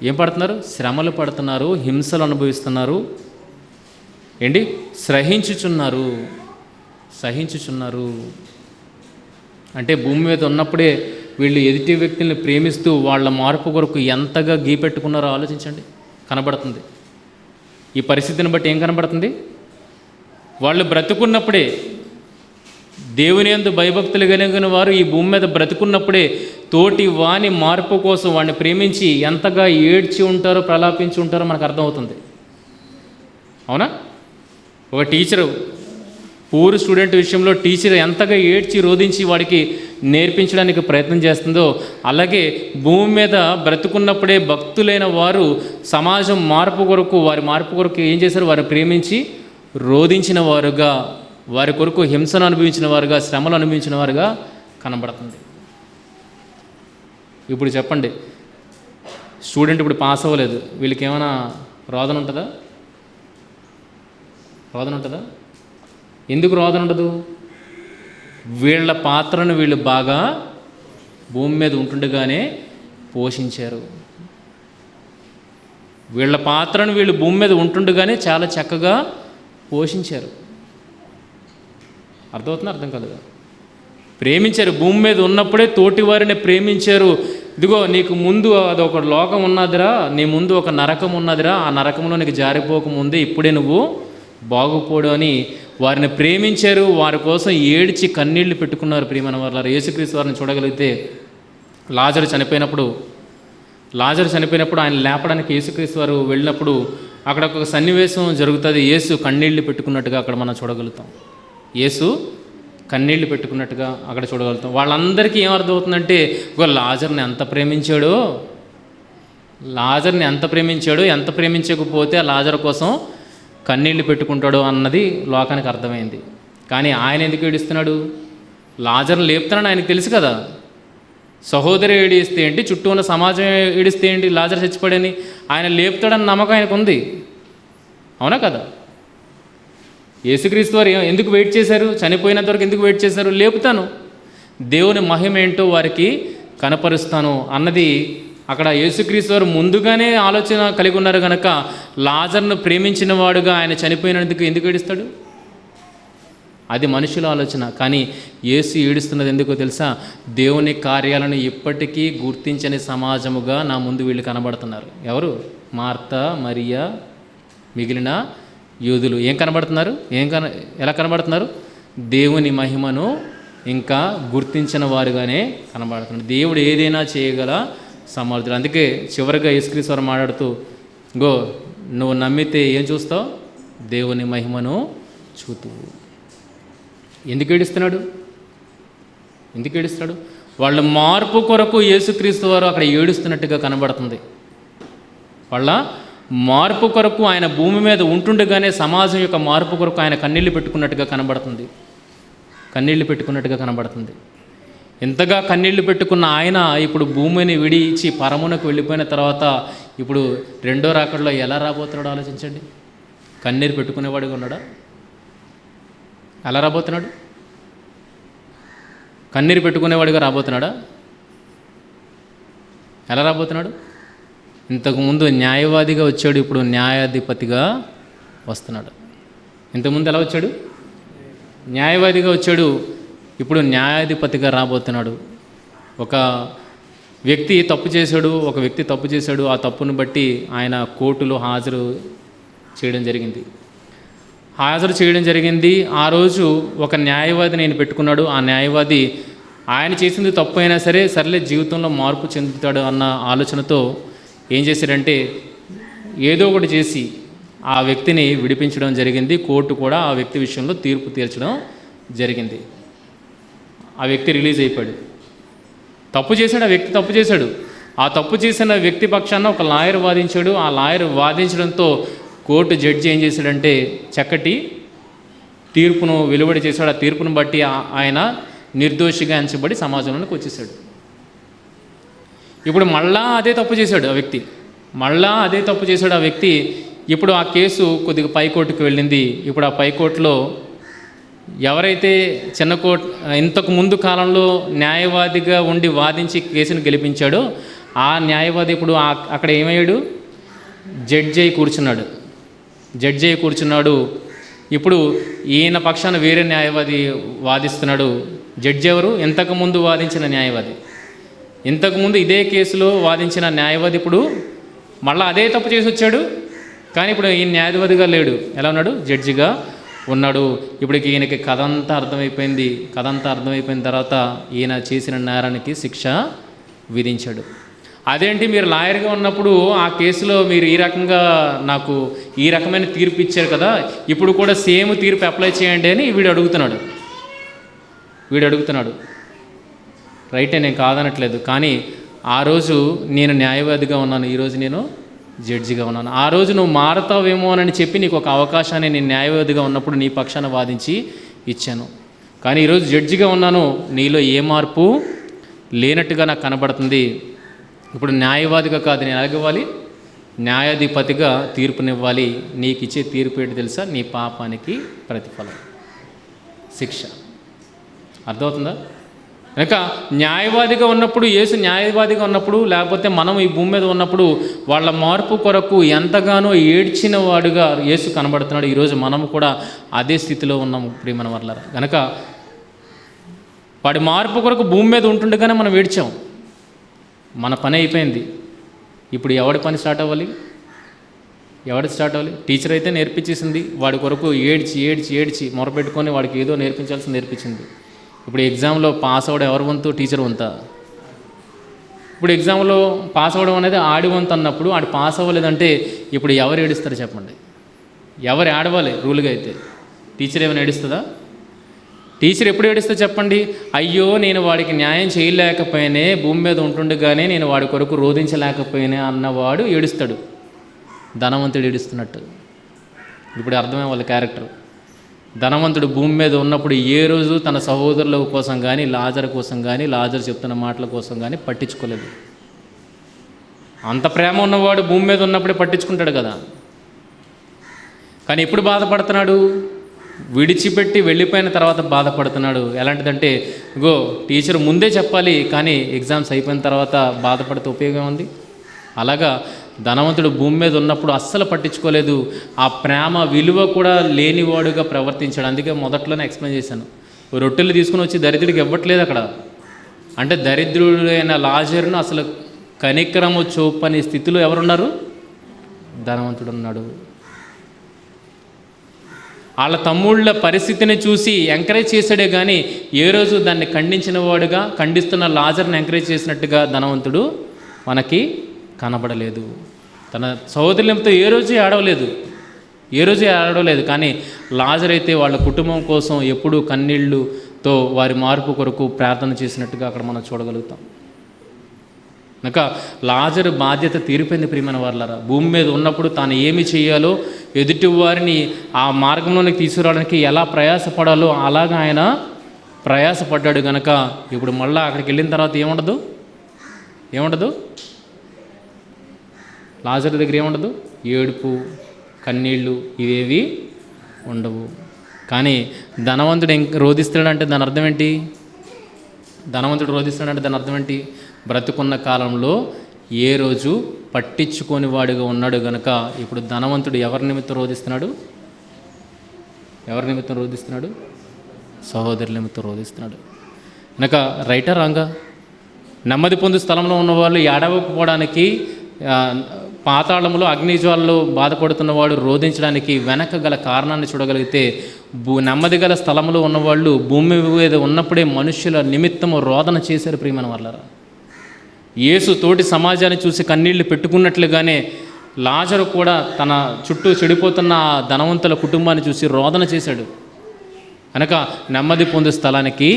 ఏం పడుతున్నారు? శ్రమలు పడుతున్నారు, హింసలు అనుభవిస్తున్నారు, ఏంటి? సహించుచున్నారు. అంటే భూమి మీద ఉన్నప్పుడే వీళ్ళు ఎదుటి వ్యక్తుల్ని ప్రేమిస్తూ వాళ్ళ మార్పు కొరకు ఎంతగా గీపెట్టుకున్నారో ఆలోచించండి. కనబడుతుంది. ఈ పరిస్థితిని బట్టి ఏం కనబడుతుంది? వాళ్ళు బ్రతుకున్నప్పుడే, దేవుని యందు భయభక్తులు కలిగిన వారు ఈ భూమి మీద బ్రతుకున్నప్పుడే తోటి వాని మార్పు కోసం వాడిని ప్రేమించి ఎంతగా ఏడ్చి ఉంటారో, ప్రలాపించి ఉంటారో మనకు అర్థమవుతుంది. అవునా? ఒక టీచరు పూర్ స్టూడెంట్ విషయంలో టీచర్ ఎంతగా ఏడ్చి రోధించి వాడికి నేర్పించడానికి ప్రయత్నం చేస్తుందో, అలాగే భూమి మీద బ్రతుకున్నప్పుడే భక్తులైన వారు సమాజం మార్పు కొరకు, వారి మార్పు కొరకు ఏం చేశారు? వారిని ప్రేమించి రోధించిన వారుగా, వారి కొరకు హింసను అనుభవించిన వారుగా, శ్రమలు అనుభవించిన వారుగా కనబడుతుంది. ఇప్పుడు చెప్పండి, స్టూడెంట్ ఇప్పుడు పాస్ అవ్వలేదు, వీళ్ళకి ఏమైనా రోదన ఉంటుందా? రోదన ఉంటుందా? ఎందుకు రోదన ఉండదు? వీళ్ళ పాత్రను వీళ్ళు బాగా భూమి మీద ఉంటుండగానే పోషించారు. వీళ్ళ పాత్రను వీళ్ళు భూమి మీద ఉంటుండగానే చాలా చక్కగా పోషించారు. అర్థమవుతుందా? అర్థం కాదు. ప్రేమించారు. భూమి మీద ఉన్నప్పుడే తోటి వారిని ప్రేమించారు. ఇదిగో నీకు ముందు అదొక లోకం ఉన్నదిరా, నీ ముందు ఒక నరకం ఉన్నదిరా, ఆ నరకంలో నీకు జారిపోకముందే ఇప్పుడే నువ్వు బాగుపోడు అని వారిని ప్రేమించారు. వారి కోసం ఏడ్చి కన్నీళ్లు పెట్టుకున్నారు. ప్రియమైన వారు, యేసుక్రీస్తు వారిని చూడగలిగితే లాజరు చనిపోయినప్పుడు ఆయన లేపడానికి యేసుక్రీస్తు వారు వెళ్ళినప్పుడు అక్కడ ఒక సన్నివేశం జరుగుతుంది. యేసు కన్నీళ్లు పెట్టుకున్నట్టుగా అక్కడ మనం చూడగలుగుతాం. యేసు కన్నీళ్లు పెట్టుకున్నట్టుగా అక్కడ చూడగలుగుతాం. వాళ్ళందరికీ ఏమర్థమవుతుందంటే, లాజర్ని ఎంత ప్రేమించాడో, ఎంత ప్రేమించకపోతే ఆ లాజర్ కోసం కన్నీళ్లు పెట్టుకుంటాడో అన్నది లోకానికి అర్థమైంది. కానీ ఆయన ఎందుకు ఏడుస్తున్నాడు? లాజర్ను లేపుతానని ఆయనకు తెలుసు కదా. సహోదరి ఏడిస్తే ఏంటి, చుట్టూ ఉన్న సమాజం ఏడిస్తే ఏంటి, లాజర్ చచ్చిపోయాడని ఆయన లేపుతాడని నమ్మకం ఆయనకు ఉంది. అవునా కదా? యేసుక్రీస్తు వారు ఎందుకు వెయిట్ చేశారు? చనిపోయినంత వరకు ఎందుకు వెయిట్ చేశారు? లేపుతాను, దేవుని మహిమ ఏంటో వారికి కనపరుస్తాను అన్నది అక్కడ యేసుక్రీస్తు వారు ముందుగానే ఆలోచన కలిగి ఉన్నారు కనుక లాజర్ను ప్రేమించిన వాడుగా ఆయన చనిపోయినందుకు ఎందుకు ఏడుస్తాడు? అది మనుషుల ఆలోచన. కానీ యేసు ఏడుస్తున్నది ఎందుకో తెలుసా? దేవుని కార్యాలను ఇప్పటికీ గుర్తించని సమాజముగా నా ముందు వీళ్ళు కనబడుతున్నారు. ఎవరు? మార్తా, మరియా, మిగిలిన యూదులు. ఏం కనబడుతున్నారు? ఎలా కనబడుతున్నారు? దేవుని మహిమను ఇంకా గుర్తించిన వారుగానే కనబడుతున్నారు. దేవుడు ఏదైనా చేయగల సమర్థుడు. అందుకే చివరిగా యేసుక్రీస్తు వారు మాట్లాడుతూ, గో నువ్వు నమ్మితే ఏం చూస్తావు? దేవుని మహిమను చూతువు. ఎందుకు ఏడుస్తున్నాడు? వాళ్ళ మార్పు కొరకు యేసుక్రీస్తు వారు అక్కడ ఏడుస్తున్నట్టుగా కనబడుతుంది. వాళ్ళ మార్పు కొరకు ఆయన భూమి మీద ఉంటుండగానే సమాజం యొక్క మార్పు కొరకు ఆయన కన్నీళ్లు పెట్టుకున్నట్టుగా కనబడుతుంది. ఎంతగా కన్నీళ్లు పెట్టుకున్న ఆయన ఇప్పుడు భూమిని విడిచి పరమునకు వెళ్ళిపోయిన తర్వాత ఇప్పుడు రెండో రాకడలో ఎలా రాబోతున్నాడో ఆలోచించండి. కన్నీరు పెట్టుకునేవాడుగా ఉన్నాడా? ఎలా రాబోతున్నాడు? కన్నీరు పెట్టుకునేవాడిగా రాబోతున్నాడా? ఎలా రాబోతున్నాడు? ఇంతకుముందు న్యాయవాదిగా వచ్చాడు, ఇప్పుడు న్యాయాధిపతిగా వస్తున్నాడు. ఇంతకుముందు ఎలా వచ్చాడు? న్యాయవాదిగా వచ్చాడు, ఇప్పుడు న్యాయాధిపతిగా రాబోతున్నాడు. ఒక వ్యక్తి తప్పు చేశాడు. ఆ తప్పును బట్టి ఆయన కోర్టులో హాజరు చేయడం జరిగింది. ఆ రోజు ఒక న్యాయవాదిని ఆయన పెట్టుకున్నాడు. ఆ న్యాయవాది ఆయన చేసింది తప్పు అయినా సర్లే జీవితంలో మార్పు చెందుతాడు అన్న ఆలోచనతో ఏం చేశాడంటే ఏదో ఒకటి చేసి ఆ వ్యక్తిని విడిపించడం జరిగింది. కోర్టు కూడా ఆ వ్యక్తి విషయంలో తీర్పు తీర్చడం జరిగింది. ఆ వ్యక్తి రిలీజ్ అయిపోయాడు. తప్పు చేశాడు. ఆ తప్పు చేసిన వ్యక్తి పక్షాన ఒక లాయర్ వాదించాడు. ఆ లాయర్ వాదించడంతో కోర్టు జడ్జి ఏం చేశాడంటే చక్కటి తీర్పును వెలువడి చేశాడు. ఆ తీర్పును బట్టి ఆయన నిర్దోషిగా ఎంచబడి సమాజంలోకి వచ్చేసాడు. ఇప్పుడు మళ్ళా అదే తప్పు చేశాడు ఆ వ్యక్తి. ఇప్పుడు ఆ కేసు కొద్దిగా పైకోర్టుకు వెళ్ళింది. ఇప్పుడు ఆ పైకోర్టులో ఎవరైతే చిన్న కోర్టు ఇంతకు ముందు కాలంలో న్యాయవాదిగా ఉండి వాదించి కేసును గెలిపించాడో ఆ న్యాయవాది ఇప్పుడు అక్కడ ఏమయ్యాడు? జడ్జి అయి కూర్చున్నాడు. ఇప్పుడు ఈయన పక్షాన వేరే న్యాయవాది వాదిస్తున్నాడు. జడ్జి ఎవరు? ఇంతకుముందు వాదించిన న్యాయవాది. ఇంతకుముందు ఇదే కేసులో వాదించిన న్యాయవాది ఇప్పుడు మళ్ళీ అదే తప్పు చేసి వచ్చాడు. కానీ ఇప్పుడు ఈయన న్యాయవాదిగా లేడు. ఎలా ఉన్నాడు? జడ్జిగా ఉన్నాడు. ఇప్పుడు ఈయనకి కథ అంతా అర్థమైపోయిన తర్వాత ఈయన చేసిన నేరానికి శిక్ష విధించాడు. అదేంటి మీరు లాయర్గా ఉన్నప్పుడు ఆ కేసులో మీరు ఈ రకంగా నాకు ఈ రకమైన తీర్పు ఇచ్చారు కదా, ఇప్పుడు కూడా సేమ్ తీర్పు అప్లై చేయండి అని వీడు అడుగుతున్నాడు. రైటే, నేను కాదనట్లేదు. కానీ ఆ రోజు నేను న్యాయవాదిగా ఉన్నాను, ఈరోజు నేను జడ్జిగా ఉన్నాను. ఆ రోజు నువ్వు మారతావేమో అని చెప్పి నీకు ఒక అవకాశాన్ని నేను న్యాయవాదిగా ఉన్నప్పుడు నీ పక్షాన వాదించి ఇచ్చాను. కానీ ఈరోజు జడ్జిగా ఉన్నాను, నీలో ఏ మార్పు లేనట్టుగా నాకు కనబడుతుంది. ఇప్పుడు న్యాయవాదిగా కాదు, నేను ఎలాగవ్వాలి? న్యాయాధిపతిగా తీర్పునివ్వాలి. నీకు ఇచ్చే తీర్పు ఏంటి తెలుసా? నీ పాపానికి ప్రతిఫలం, శిక్ష. అర్థమవుతుందా? కనుక న్యాయవాదిగా ఉన్నప్పుడు, యేసు న్యాయవాదిగా ఉన్నప్పుడు, లేకపోతే మనం ఈ భూమి మీద ఉన్నప్పుడు వాళ్ళ మార్పు కొరకు ఎంతగానో ఏడ్చిన వాడుగా యేసు కనబడుతున్నాడు. ఈరోజు మనం కూడా అదే స్థితిలో ఉన్నాము ప్రియమైన వర్లారా. కనుక వాడి మార్పు కొరకు భూమి మీద ఉంటుండగానే మనం ఏడ్చాం. మన పని అయిపోయింది. ఇప్పుడు ఎవడి పని స్టార్ట్ అవ్వాలి? టీచర్ అయితే నేర్పించేసింది, వాడి కొరకు ఏడ్చి మొరపెట్టుకొని వాడికి ఏదో నేర్పించాల్సింది నేర్పించింది. ఇప్పుడు ఎగ్జామ్లో పాస్ అవ్వడం ఎవరి వంతు? టీచర్ వంతా? ఇప్పుడు ఎగ్జామ్లో పాస్ అవ్వడం అనేది ఆడి వంతు అన్నప్పుడు ఆడు పాస్ అవ్వలేదంటే ఇప్పుడు ఎవరు ఏడుస్తారు చెప్పండి? ఎవరు ఏడవాలి రూల్గా అయితే? టీచర్ ఏమైనా ఏడుస్తుందా? టీచర్ ఎప్పుడు ఏడుస్తా చెప్పండి? అయ్యో నేను వాడికి న్యాయం చేయలేకపోయానే, భూమి మీద ఉంటుండగానే నేను వాడి కొరకు రోధించలేకపోయానే అన్నవాడు ఏడుస్తాడు. ధనవంతుడు ఏడుస్తున్నట్టు. ఇప్పుడు అర్థమే వాళ్ళ క్యారెక్టర్. ధనవంతుడు భూమి మీద ఉన్నప్పుడు ఏ రోజు తన సహోదరుల కోసం కానీ, లాజరు కోసం కానీ, లాజరు చెప్తున్న మాటల కోసం కానీ పట్టించుకోలేదు. అంత ప్రేమ ఉన్నవాడు భూమి మీద ఉన్నప్పుడే పట్టించుకుంటాడు కదా. కానీ ఎప్పుడు బాధపడుతున్నాడు? విడిచిపెట్టి వెళ్ళిపోయిన తర్వాత బాధపడుతున్నాడు. ఎలాంటిదంటే, ఇగో టీచర్ ముందే చెప్పాలి, కానీ ఎగ్జామ్స్ అయిపోయిన తర్వాత బాధపడితే ఉపయోగం ఉంది. అలాగా ధనవంతుడు భూమి మీద ఉన్నప్పుడు అస్సలు పట్టించుకోలేదు. ఆ ప్రేమ విలువ కూడా లేనివాడుగా ప్రవర్తించాడు. అందుకే మొదట్లోనే ఎక్స్ప్లెయిన్ చేశాను. రొట్టెలు తీసుకుని వచ్చి దరిద్రుడికి ఇవ్వట్లేదు అక్కడ. అంటే దరిద్రుడైన లాజరును అసలు కనికరము చూపని స్థితిలో ఎవరున్నారు? ధనవంతుడు ఉన్నాడు. వాళ్ళ తమ్ముళ్ళ పరిస్థితిని చూసి ఎంకరేజ్ చేశాడే కానీ ఏ రోజు దాన్ని ఖండించిన వాడుగా, ఖండిస్తున్న లాజర్ని ఎంకరేజ్ చేసినట్టుగా ధనవంతుడు మనకి కనబడలేదు. తన సహోదరులతో ఏ రోజు ఏడవలేదు. కానీ లాజర్ అయితే వాళ్ళ కుటుంబం కోసం ఎప్పుడూ కన్నీళ్లుతో వారి మార్పు కొరకు ప్రార్థన చేసినట్టుగా అక్కడ మనం చూడగలుగుతాం. కనుక లాజరు బాధ్యత తీరిపోయింది. ప్రియమైన వారలారా, భూమి మీద ఉన్నప్పుడు తాను ఏమి చేయాలో, ఎదుటి వారిని ఆ మార్గంలోనికి తీసుకురావడానికి ఎలా ప్రయాసపడాలో అలాగా ఆయన ప్రయాసపడ్డాడు. కనుక ఇప్పుడు మళ్ళీ అక్కడికి వెళ్ళిన తర్వాత ఏముండదు లాజరు దగ్గర ఏముండదు? ఏడుపు, కన్నీళ్ళు ఇవేవి ఉండవు. కానీ ధనవంతుడు రోధిస్తాడంటే దాని అర్థం ఏంటి? దాని అర్థం ఏంటి? బ్రతుకున్న కాలంలో ఏ రోజు పట్టించుకొని వాడిగా ఉన్నాడు. గనుక ఇప్పుడు ధనవంతుడు ఎవరి నిమిత్తం రోధిస్తున్నాడు? సహోదరుల నిమిత్తం రోధిస్తున్నాడు. కనుక రైటా రాంగా? నెమ్మది పొందు స్థలంలో ఉన్నవాళ్ళు ఏడవకపోవడానికి, పాతాళంలో అగ్నిజ్వాలలో బాధపడుతున్నవాడు రోధించడానికి వెనక గల కారణాన్ని చూడగలిగితే, నెమ్మది గల స్థలంలో ఉన్నవాళ్ళు భూమి మీద ఉన్నప్పుడే మనుష్యుల నిమిత్తము రోదన చేశారు. ప్రియమైన వాళ్ళరా, యేసు తోటి సమాజాన్ని చూసి కన్నీళ్లు పెట్టుకున్నట్లుగానే లాజరు కూడా తన చుట్టూ చెడిపోతున్న ధనవంతుల కుటుంబాన్ని చూసి రోదన చేశాడు. కనుక నెమ్మది పొందే స్థలానికి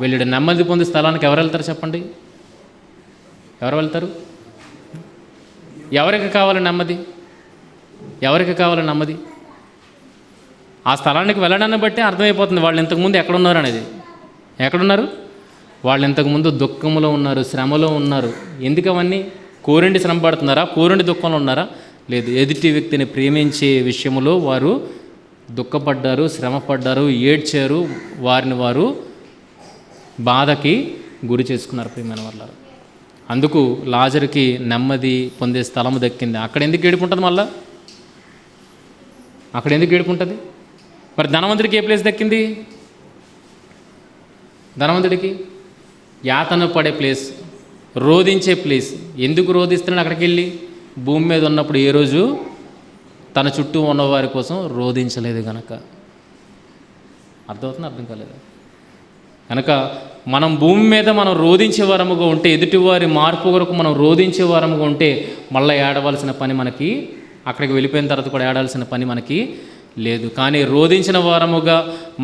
వెళ్ళాడు. నెమ్మది పొందే స్థలానికి ఎవరు వెళ్తారు చెప్పండి? ఎవరు వెళ్తారు? ఎవరికి కావాలి నెమ్మది? ఆ స్థలానికి వెళ్ళడాన్ని బట్టి అర్థమైపోతుంది వాళ్ళు ఇంతకుముందు ఎక్కడున్నారు అనేది. వాళ్ళు ఇంతకుముందు దుఃఖంలో ఉన్నారు, శ్రమలో ఉన్నారు. ఎందుకు అవన్నీ? కోరిండి శ్రమ పడుతున్నారా? కోరిండి దుఃఖంలో ఉన్నారా? లేదు. ఎదుటి వ్యక్తిని ప్రేమించే విషయంలో వారు దుఃఖపడ్డారు, శ్రమపడ్డారు, ఏడ్చారు, వారిని వారు బాధకి గురి చేసుకున్నారు. ప్రియమైన వాళ్ళారు, అందుకు లాజరుకి నెమ్మది పొందే స్థలము దక్కింది. అక్కడ ఎందుకు ఏడుపుంటుంది? మరి ధనవంతుడికి ఏ ప్లేస్ దక్కింది? ధనవంతుడికి యాతన పడే ప్లేస్, రోధించే ప్లేస్. ఎందుకు రోధిస్తున్నాడు? అక్కడికి వెళ్ళి భూమి మీద ఉన్నప్పుడు ఏ రోజు తన చుట్టూ ఉన్నవారి కోసం రోధించలేదు కనుక. అర్థం కాలేదు. కనుక మనం భూమి మీద మనం రోధించే వారముగా ఉంటే, ఎదుటివారి మార్పు కొరకు మనం రోధించే వారముగా ఉంటే, మళ్ళీ ఏడవలసిన పని మనకి, అక్కడికి వెళ్ళిపోయిన తర్వాత కూడా ఏడాల్సిన పని మనకి లేదు. కానీ రోధించిన వారముగా,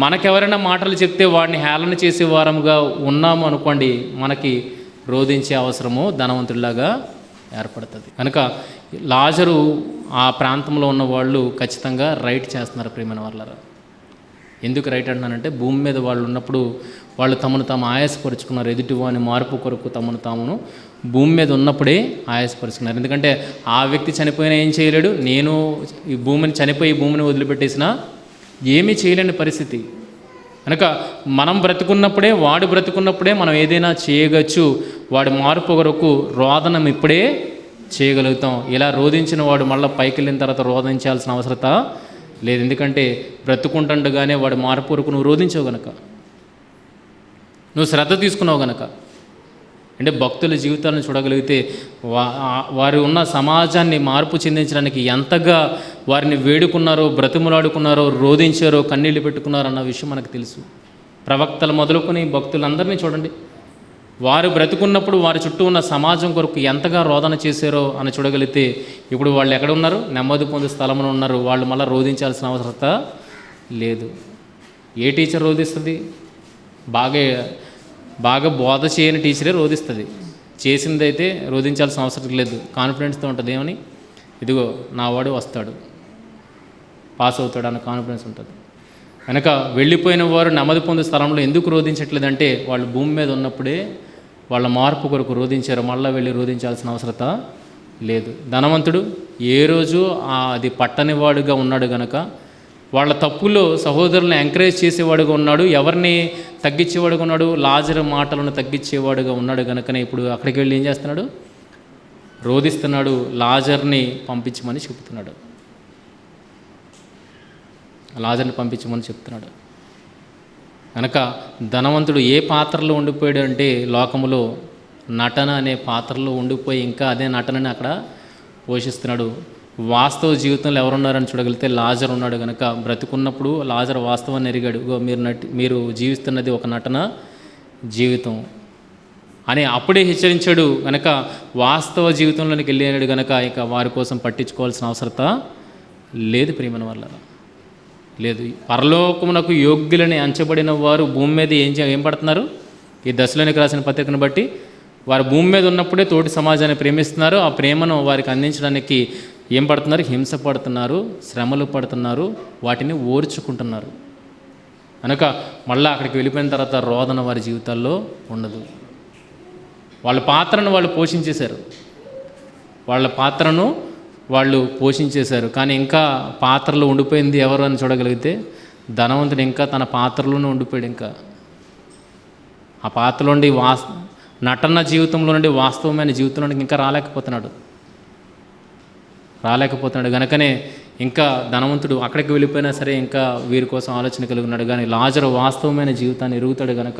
మనకెవరైనా మాటలు చెప్తే వాడిని హేళన చేసే వారముగా ఉన్నాము అనుకోండి, మనకి రోధించే అవసరము ధనవంతుడిలాగా ఏర్పడుతుంది. కనుక లాజరు ఆ ప్రాంతంలో ఉన్న వాళ్ళు ఖచ్చితంగా రైట్ చేస్తున్నారు. ప్రియమైన వాళ్ళరా, ఎందుకు రైట్ అంటున్నానంటే, భూమి మీద వాళ్ళు ఉన్నప్పుడు వాళ్ళు తమను తాము ఆయాసపరుచుకున్నారు. ఎదుటివాని మార్పు కొరకు తమను తామును భూమి మీద ఉన్నప్పుడే ఆయాసపరుచుకున్నారు. ఎందుకంటే ఆ వ్యక్తి చనిపోయినా ఏం చేయలేడు, నేను ఈ భూమిని వదిలిపెట్టేసినా ఏమీ చేయలేని పరిస్థితి. కనుక మనం బ్రతుకున్నప్పుడే, వాడు బ్రతుకున్నప్పుడే మనం ఏదైనా చేయవచ్చు. వాడి మార్పు కొరకు రోదనం ఇప్పుడే చేయగలుగుతాం. ఇలా రోధించిన వాడు మళ్ళీ పైకి వెళ్ళిన తర్వాత రోధించాల్సిన అవసరత లేదు. ఎందుకంటే బ్రతుకుంటుండగానే వాడి మార్పు కొరకు నువ్వు రోధించావు గనక, నువ్వు శ్రద్ధ తీసుకున్నావు గనక. అంటే భక్తుల జీవితాలను చూడగలిగితే వారు ఉన్న సమాజాన్ని మార్పు చెందించడానికి ఎంతగా వారిని వేడుకున్నారో, బ్రతిమలాడుకున్నారో, రోధించారో, కన్నీళ్ళు పెట్టుకున్నారో అన్న విషయం మనకు తెలుసు. ప్రవక్తలు మొదలుకొని భక్తులందరినీ చూడండి, వారు బ్రతుకున్నప్పుడు వారి చుట్టూ ఉన్న సమాజం కొరకు ఎంతగా రోదన చేశారో అని చూడగలిగితే, ఇప్పుడు వాళ్ళు ఎక్కడ ఉన్నారు? నెమ్మది పొందే స్థలంలో ఉన్నారు. వాళ్ళు మళ్ళీ రోధించాల్సిన అవసరత లేదు. ఏ టీచర్ రోధిస్తుంది? బాగా బోధ చేయని టీచరే రోధిస్తుంది. చేసిందైతే రోధించాల్సిన అవసరం లేదు. కాన్ఫిడెన్స్తో ఉంటుంది. ఏమని? ఇదిగో నా వాడు వస్తాడు, పాస్ అవుతాడు అన్న కాన్ఫిడెన్స్ ఉంటుంది. కనుక వెళ్ళిపోయిన వారు నెమ్మది పొందే స్థలంలో ఎందుకు రోధించట్లేదంటే వాళ్ళు భూమి మీద ఉన్నప్పుడే వాళ్ళ మార్పు కొరకు రోధించారు. మళ్ళీ వెళ్ళి రోధించాల్సిన అవసరత లేదు. ధనవంతుడు ఏ రోజు అది పట్టనివాడుగా ఉన్నాడు గనక వాళ్ళ తప్పులో సహోదరులను ఎంకరేజ్ చేసేవాడుగా ఉన్నాడు. ఎవరిని తగ్గించేవాడుగా ఉన్నాడు? లాజరు మాటలను తగ్గించేవాడుగా ఉన్నాడు కనుకనే ఇప్పుడు అక్కడికి వెళ్ళి ఏం చేస్తున్నాడు? రోధిస్తున్నాడు. లాజర్ని పంపించమని చెప్తున్నాడు. లాజర్ని పంపించమని చెప్తున్నాడు. కనుక ధనవంతుడు ఏ పాత్రలో ఉండిపోయాడు అంటే లోకములో నటన అనే పాత్రలో ఉండిపోయి ఇంకా అదే నటనని అక్కడ పోషిస్తున్నాడు. వాస్తవ జీవితంలో ఎవరున్నారని చూడగలిగితే లాజర్ ఉన్నాడు. కనుక బ్రతుకున్నప్పుడు లాజర్ వాస్తవాన్ని ఎరిగాడు. మీరు జీవిస్తున్నది ఒక నటన జీవితం అని అప్పుడే హెచ్చరించాడు. కనుక వాస్తవ జీవితంలోనికి వెళ్ళాడు కనుక ఇక వారి కోసం పట్టించుకోవాల్సిన అవసరత లేదు. ప్రియమైన వల్ల లేదు. పరలోకమునకు యోగ్యులని అంచబడిన వారు భూమి మీద ఏం పడుతున్నారు? ఈ దశలోనికి రాసిన పత్రికను బట్టి వారు భూమి మీద ఉన్నప్పుడే తోటి సమాజాన్ని ప్రేమిస్తున్నారు. ఆ ప్రేమను వారికి అందించడానికి ఏం పడుతున్నారు? హింస పడుతున్నారు, శ్రమలు పడుతున్నారు, వాటిని ఓర్చుకుంటున్నారు. కనుక మళ్ళీ అక్కడికి వెళ్ళిపోయిన తర్వాత రోదన వారి జీవితాల్లో ఉండదు. వాళ్ళ పాత్రను వాళ్ళు పోషించేశారు. కానీ ఇంకా పాత్రలో ఉండిపోయింది ఎవరు అని చూడగలిగితే ధనవంతుడు ఇంకా తన పాత్రలోనే ఉండిపోయాడు. ఇంకా ఆ పాత్రలో నుండి నటన జీవితంలో నుండి వాస్తవమైన జీవితంలోనికి ఇంకా రాలేకపోతున్నాడు. కనుకనే ఇంకా ధనవంతుడు అక్కడికి వెళ్ళిపోయినా సరే ఇంకా వీరి కోసం ఆలోచన కలిగి ఉన్నాడు. కానీ లాజరు వాస్తవమైన జీవితాన్ని ఎరుగుతాడు కనుక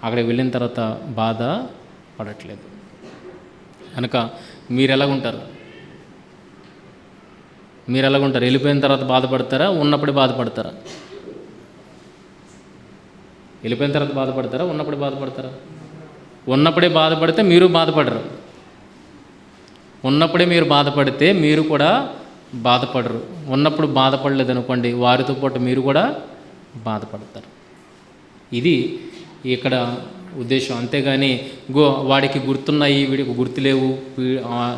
అక్కడికి వెళ్ళిన తర్వాత బాధ పడట్లేదు. కనుక మీరు ఎలాగుంటారు? వెళ్ళిపోయిన తర్వాత బాధపడతారా? ఉన్నప్పుడే బాధపడతారా? వెళ్ళిపోయిన తర్వాత బాధపడతారా? ఉన్నప్పుడే బాధపడతారా? ఉన్నప్పుడే బాధపడితే మీరు బాధపడరు. ఉన్నప్పుడే మీరు బాధపడితే మీరు కూడా బాధపడరు. ఉన్నప్పుడు బాధపడలేదు అనుకోండి, వారితో పాటు మీరు కూడా బాధపడతారు. ఇది ఇక్కడ ఉద్దేశం. అంతేగాని వాడికి గుర్తున్నాయి, వీడికి గుర్తులేవు,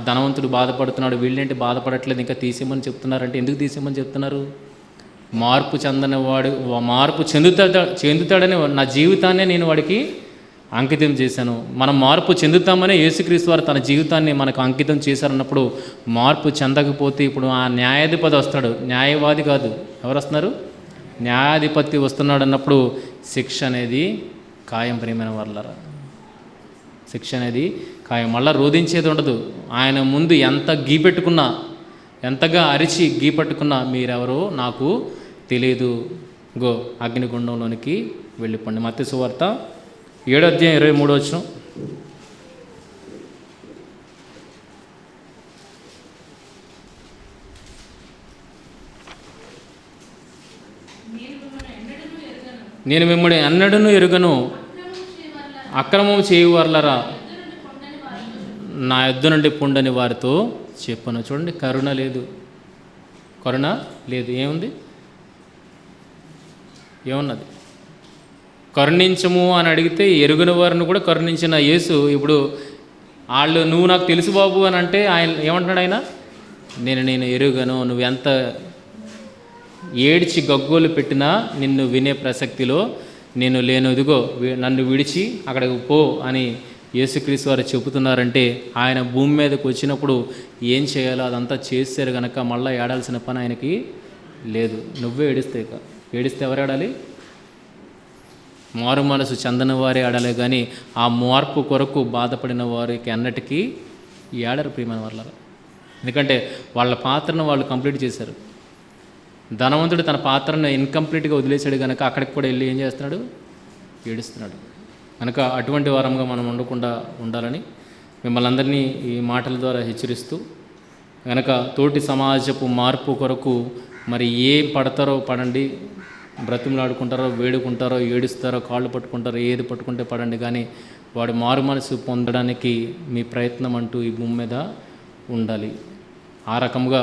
ధనవంతుడు బాధపడుతున్నాడు, వీళ్ళేంటి బాధపడట్లేదు ఇంకా తీసేయమని చెప్తున్నారంటే ఎందుకు తీసేయమని చెప్తున్నారు? మార్పు చెందుతాడని నా జీవితాన్నే నేను వాడికి అంకితం చేశాను. మనం మార్పు చెందుతామనే యేసుక్రీస్తు వారు తన జీవితాన్ని మనకు అంకితం చేశారన్నప్పుడు మార్పు చెందకపోతే ఇప్పుడు ఆ న్యాయాధిపతి వస్తాడు. న్యాయవాది కాదు, ఎవరు వస్తున్నారు? న్యాయాధిపతి వస్తున్నాడు అన్నప్పుడు శిక్ష అనేది ఖాయం. ప్రియమైన వాళ్ళరా, శిక్ష అనేది ఖాయం. మళ్ళీ రోధించేది ఉండదు. ఆయన ముందు ఎంతగా అరిచి గీపెట్టుకున్నా మీరెవరో నాకు తెలియదు, అగ్నిగుండంలోనికి వెళ్ళిపోండి. మత్తయి సువార్త 7:23. నేను మిమ్మల్ని ఎన్నడూను ఎరుగను, అక్రమం చేయువారలారా నా యొద్ద నుండి పొండని వారితో చెప్పను. చూడండి, కరుణ లేదు. ఏమున్నది? కరుణించము అని అడిగితే ఎరుగని వారిని కూడా కరుణించిన యేసు ఇప్పుడు నువ్వు నాకు తెలుసు బాబు అని అంటే ఆయన ఏమంటున్నాడు? ఆయన నేను ఎరుగను, నువ్వెంత ఏడ్చి గగ్గోలు పెట్టినా నిన్ను వినే ప్రసక్తిలో నేను లేను, ఇదిగో నన్ను విడిచి అక్కడికి పో అని యేసుక్రీస్తు వారు చెబుతున్నారంటే ఆయన భూమి మీదకి వచ్చినప్పుడు ఏం చేయాలో అదంతా చేశారు కనుక మళ్ళీ ఏడాల్సిన పని ఆయనకి లేదు. నువ్వే ఏడిస్తే ఎవరు ఏడాలి? మారు మనసు చెందని వారే ఆడాలి. కానీ ఆ మార్పు కొరకు బాధపడిన వారికి అన్నటికీ ఏడరు. ప్రియమైన వాళ్ళ, ఎందుకంటే వాళ్ళ పాత్రను వాళ్ళు కంప్లీట్ చేశారు. ధనవంతుడు తన పాత్రను ఇన్కంప్లీట్గా వదిలేశాడు కనుక అక్కడికి కూడా వెళ్ళి ఏం చేస్తున్నాడు? ఏడుస్తున్నాడు. కనుక అటువంటి వారంగా మనం ఉండకుండా ఉండాలని మిమ్మల్ని అందరినీ ఈ మాటల ద్వారా హెచ్చరిస్తూ, కనుక తోటి సమాజపు మార్పు కొరకు మరి ఏం పడతారో పడండి, బ్రతిమలాడుకుంటారో, వేడుకుంటారో, ఏడుస్తారో, కాళ్ళు పట్టుకుంటారో, ఏది పట్టుకుంటే పడండి, కానీ వాడు మారు మనసు పొందడానికి మీ ప్రయత్నం అంటూ ఈ భూమి మీద ఉండాలి. ఆ రకంగా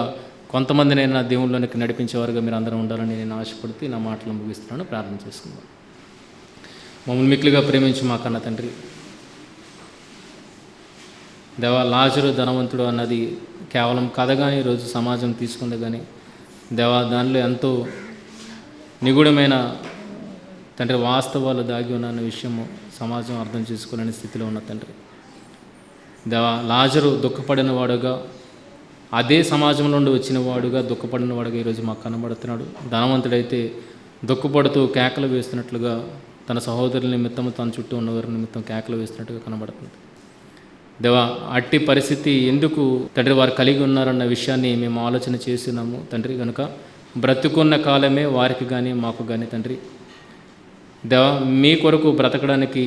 కొంతమందినైనా దేవుళ్ళలోనికి నడిపించేవారుగా మీరు అందరూ ఉండాలని నేను ఆశపడుతూ నా మాటలు ముగిస్తున్నాను. ప్రార్థన చేసుకుందాం. మమ్మల్ని మిక్కిలిగా ప్రేమించి మా కన్న తండ్రి, లాజరు ధనవంతుడు అన్నది కేవలం కథ కానీ ఈరోజు సమాజం తీసుకుంది. కానీ దేవా దానిలో ఎంతో నిగూఢమైన తండ్రి వాస్తవాలు దాగి ఉన్న విషయము సమాజం అర్థం చేసుకోలేని స్థితిలో ఉన్న తండ్రి. దేవా లాజరు దుఃఖపడిన వాడుగా, అదే సమాజంలో నుండి వచ్చిన వాడుగా, దుఃఖపడిన వాడుగా ఈరోజు మాకు కనబడుతున్నాడు. ధనవంతుడైతే దుఃఖపడుతూ కేకలు వేస్తున్నట్లుగా, తన సహోదరుల నిమిత్తం, తన చుట్టూ ఉన్నవారి నిమిత్తం కేకలు వేస్తున్నట్టుగా కనబడుతుంది. దేవా అట్టి పరిస్థితి ఎందుకు తండ్రి వారు కలిగి ఉన్నారన్న విషయాన్ని మేము ఆలోచన చేస్తున్నాము తండ్రి. కనుక బ్రతుకున్న కాలమే వారికి కానీ మాకు కానీ తండ్రి దేవా మీ కొరకు బ్రతకడానికి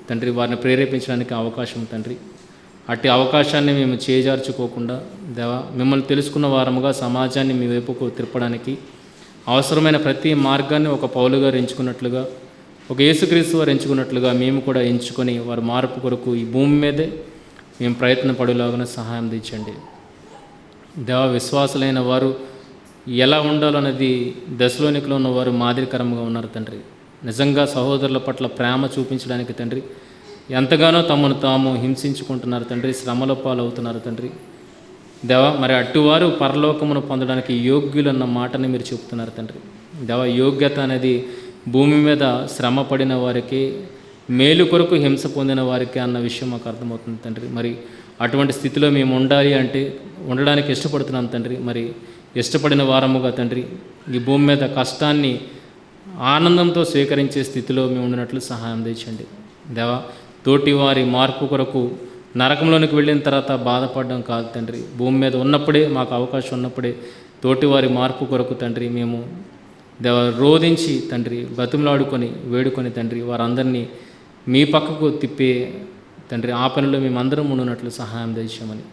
తండ్రి వారిని ప్రేరేపించడానికి అవకాశం తండ్రి. అట్టి అవకాశాన్ని మేము చేజార్చుకోకుండా దేవా మిమ్మల్ని తెలుసుకున్న వారముగా సమాజాన్ని మీ వైపుకు తిప్పడానికి అవసరమైన ప్రతి మార్గాన్ని ఒక పౌలు గారు ఎంచుకున్నట్లుగా, ఒక యేసుక్రీస్తు వారు ఎంచుకున్నట్లుగా మేము కూడా ఎంచుకొని వారి మార్పు కొరకు ఈ భూమి మీదే మేము ప్రయత్నపడేలాగానే సహాయం తెచ్చండి. దేవా విశ్వాసులైన వారు ఎలా ఉండాలన్నది దశలోనికలో ఉన్నవారు మాదిరికరంగా ఉన్నారు తండ్రి. నిజంగా సహోదరుల పట్ల ప్రేమ చూపించడానికి తండ్రి ఎంతగానో తమను తాము హింసించుకుంటున్నారు తండ్రి, శ్రమల పాలవుతున్నారు తండ్రి. దేవా మరి అట్టువారు పరలోకమును పొందడానికి యోగ్యులన్న మాటని మీరు చెప్తున్నారు తండ్రి. దేవా యోగ్యత అనేది భూమి మీద శ్రమ పడిన వారికి, మేలు కొరకు హింస పొందిన వారికి అన్న విషయం మాకు అర్థమవుతుంది తండ్రి. మరి అటువంటి స్థితిలో మేము ఉండాలి అంటే ఉండడానికి ఇష్టపడుతున్నాం తండ్రి. మరి ఇష్టపడిన వారముగా తండ్రి ఈ భూమి మీద కష్టాన్ని ఆనందంతో స్వీకరించే స్థితిలో మేము ఉండినట్లు సహాయం తెచ్చండి. దేవా తోటి వారి మార్పు కొరకు నరకంలోనికి వెళ్ళిన తర్వాత బాధపడడం కాదు తండ్రి. భూమి మీద ఉన్నప్పుడే, మాకు అవకాశం ఉన్నప్పుడే తోటి వారి మార్పు కొరకు తండ్రి మేము రోధించి తండ్రి బతిమలాడుకొని వేడుకొని తండ్రి వారందరినీ మీ పక్కకు తిప్పే తండ్రి ఆ పనిలో మేమందరం ఉండినట్లు సహాయం తెచ్చామని,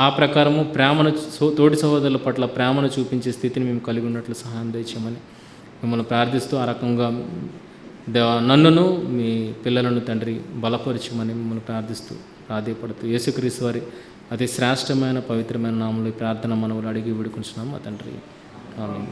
ఆ ప్రకారము ప్రేమను తోటి సహోదరుల పట్ల ప్రేమను చూపించే స్థితిని మేము కలిగి ఉన్నట్లు సహాయం తెచ్చామని మిమ్మల్ని ప్రార్థిస్తూ ఆ రకంగా నన్నును మీ పిల్లలను తండ్రి బలపరచమని మిమ్మల్ని ప్రార్థిస్తూ ప్రాధేయపడుతూ యేసుక్రీస్తు వారి అతి శ్రేష్టమైన పవిత్రమైన నామములో ప్రార్థన మనవులు అడిగి వేడుకుంటున్నాం మా తండ్రి. ఆమేన్.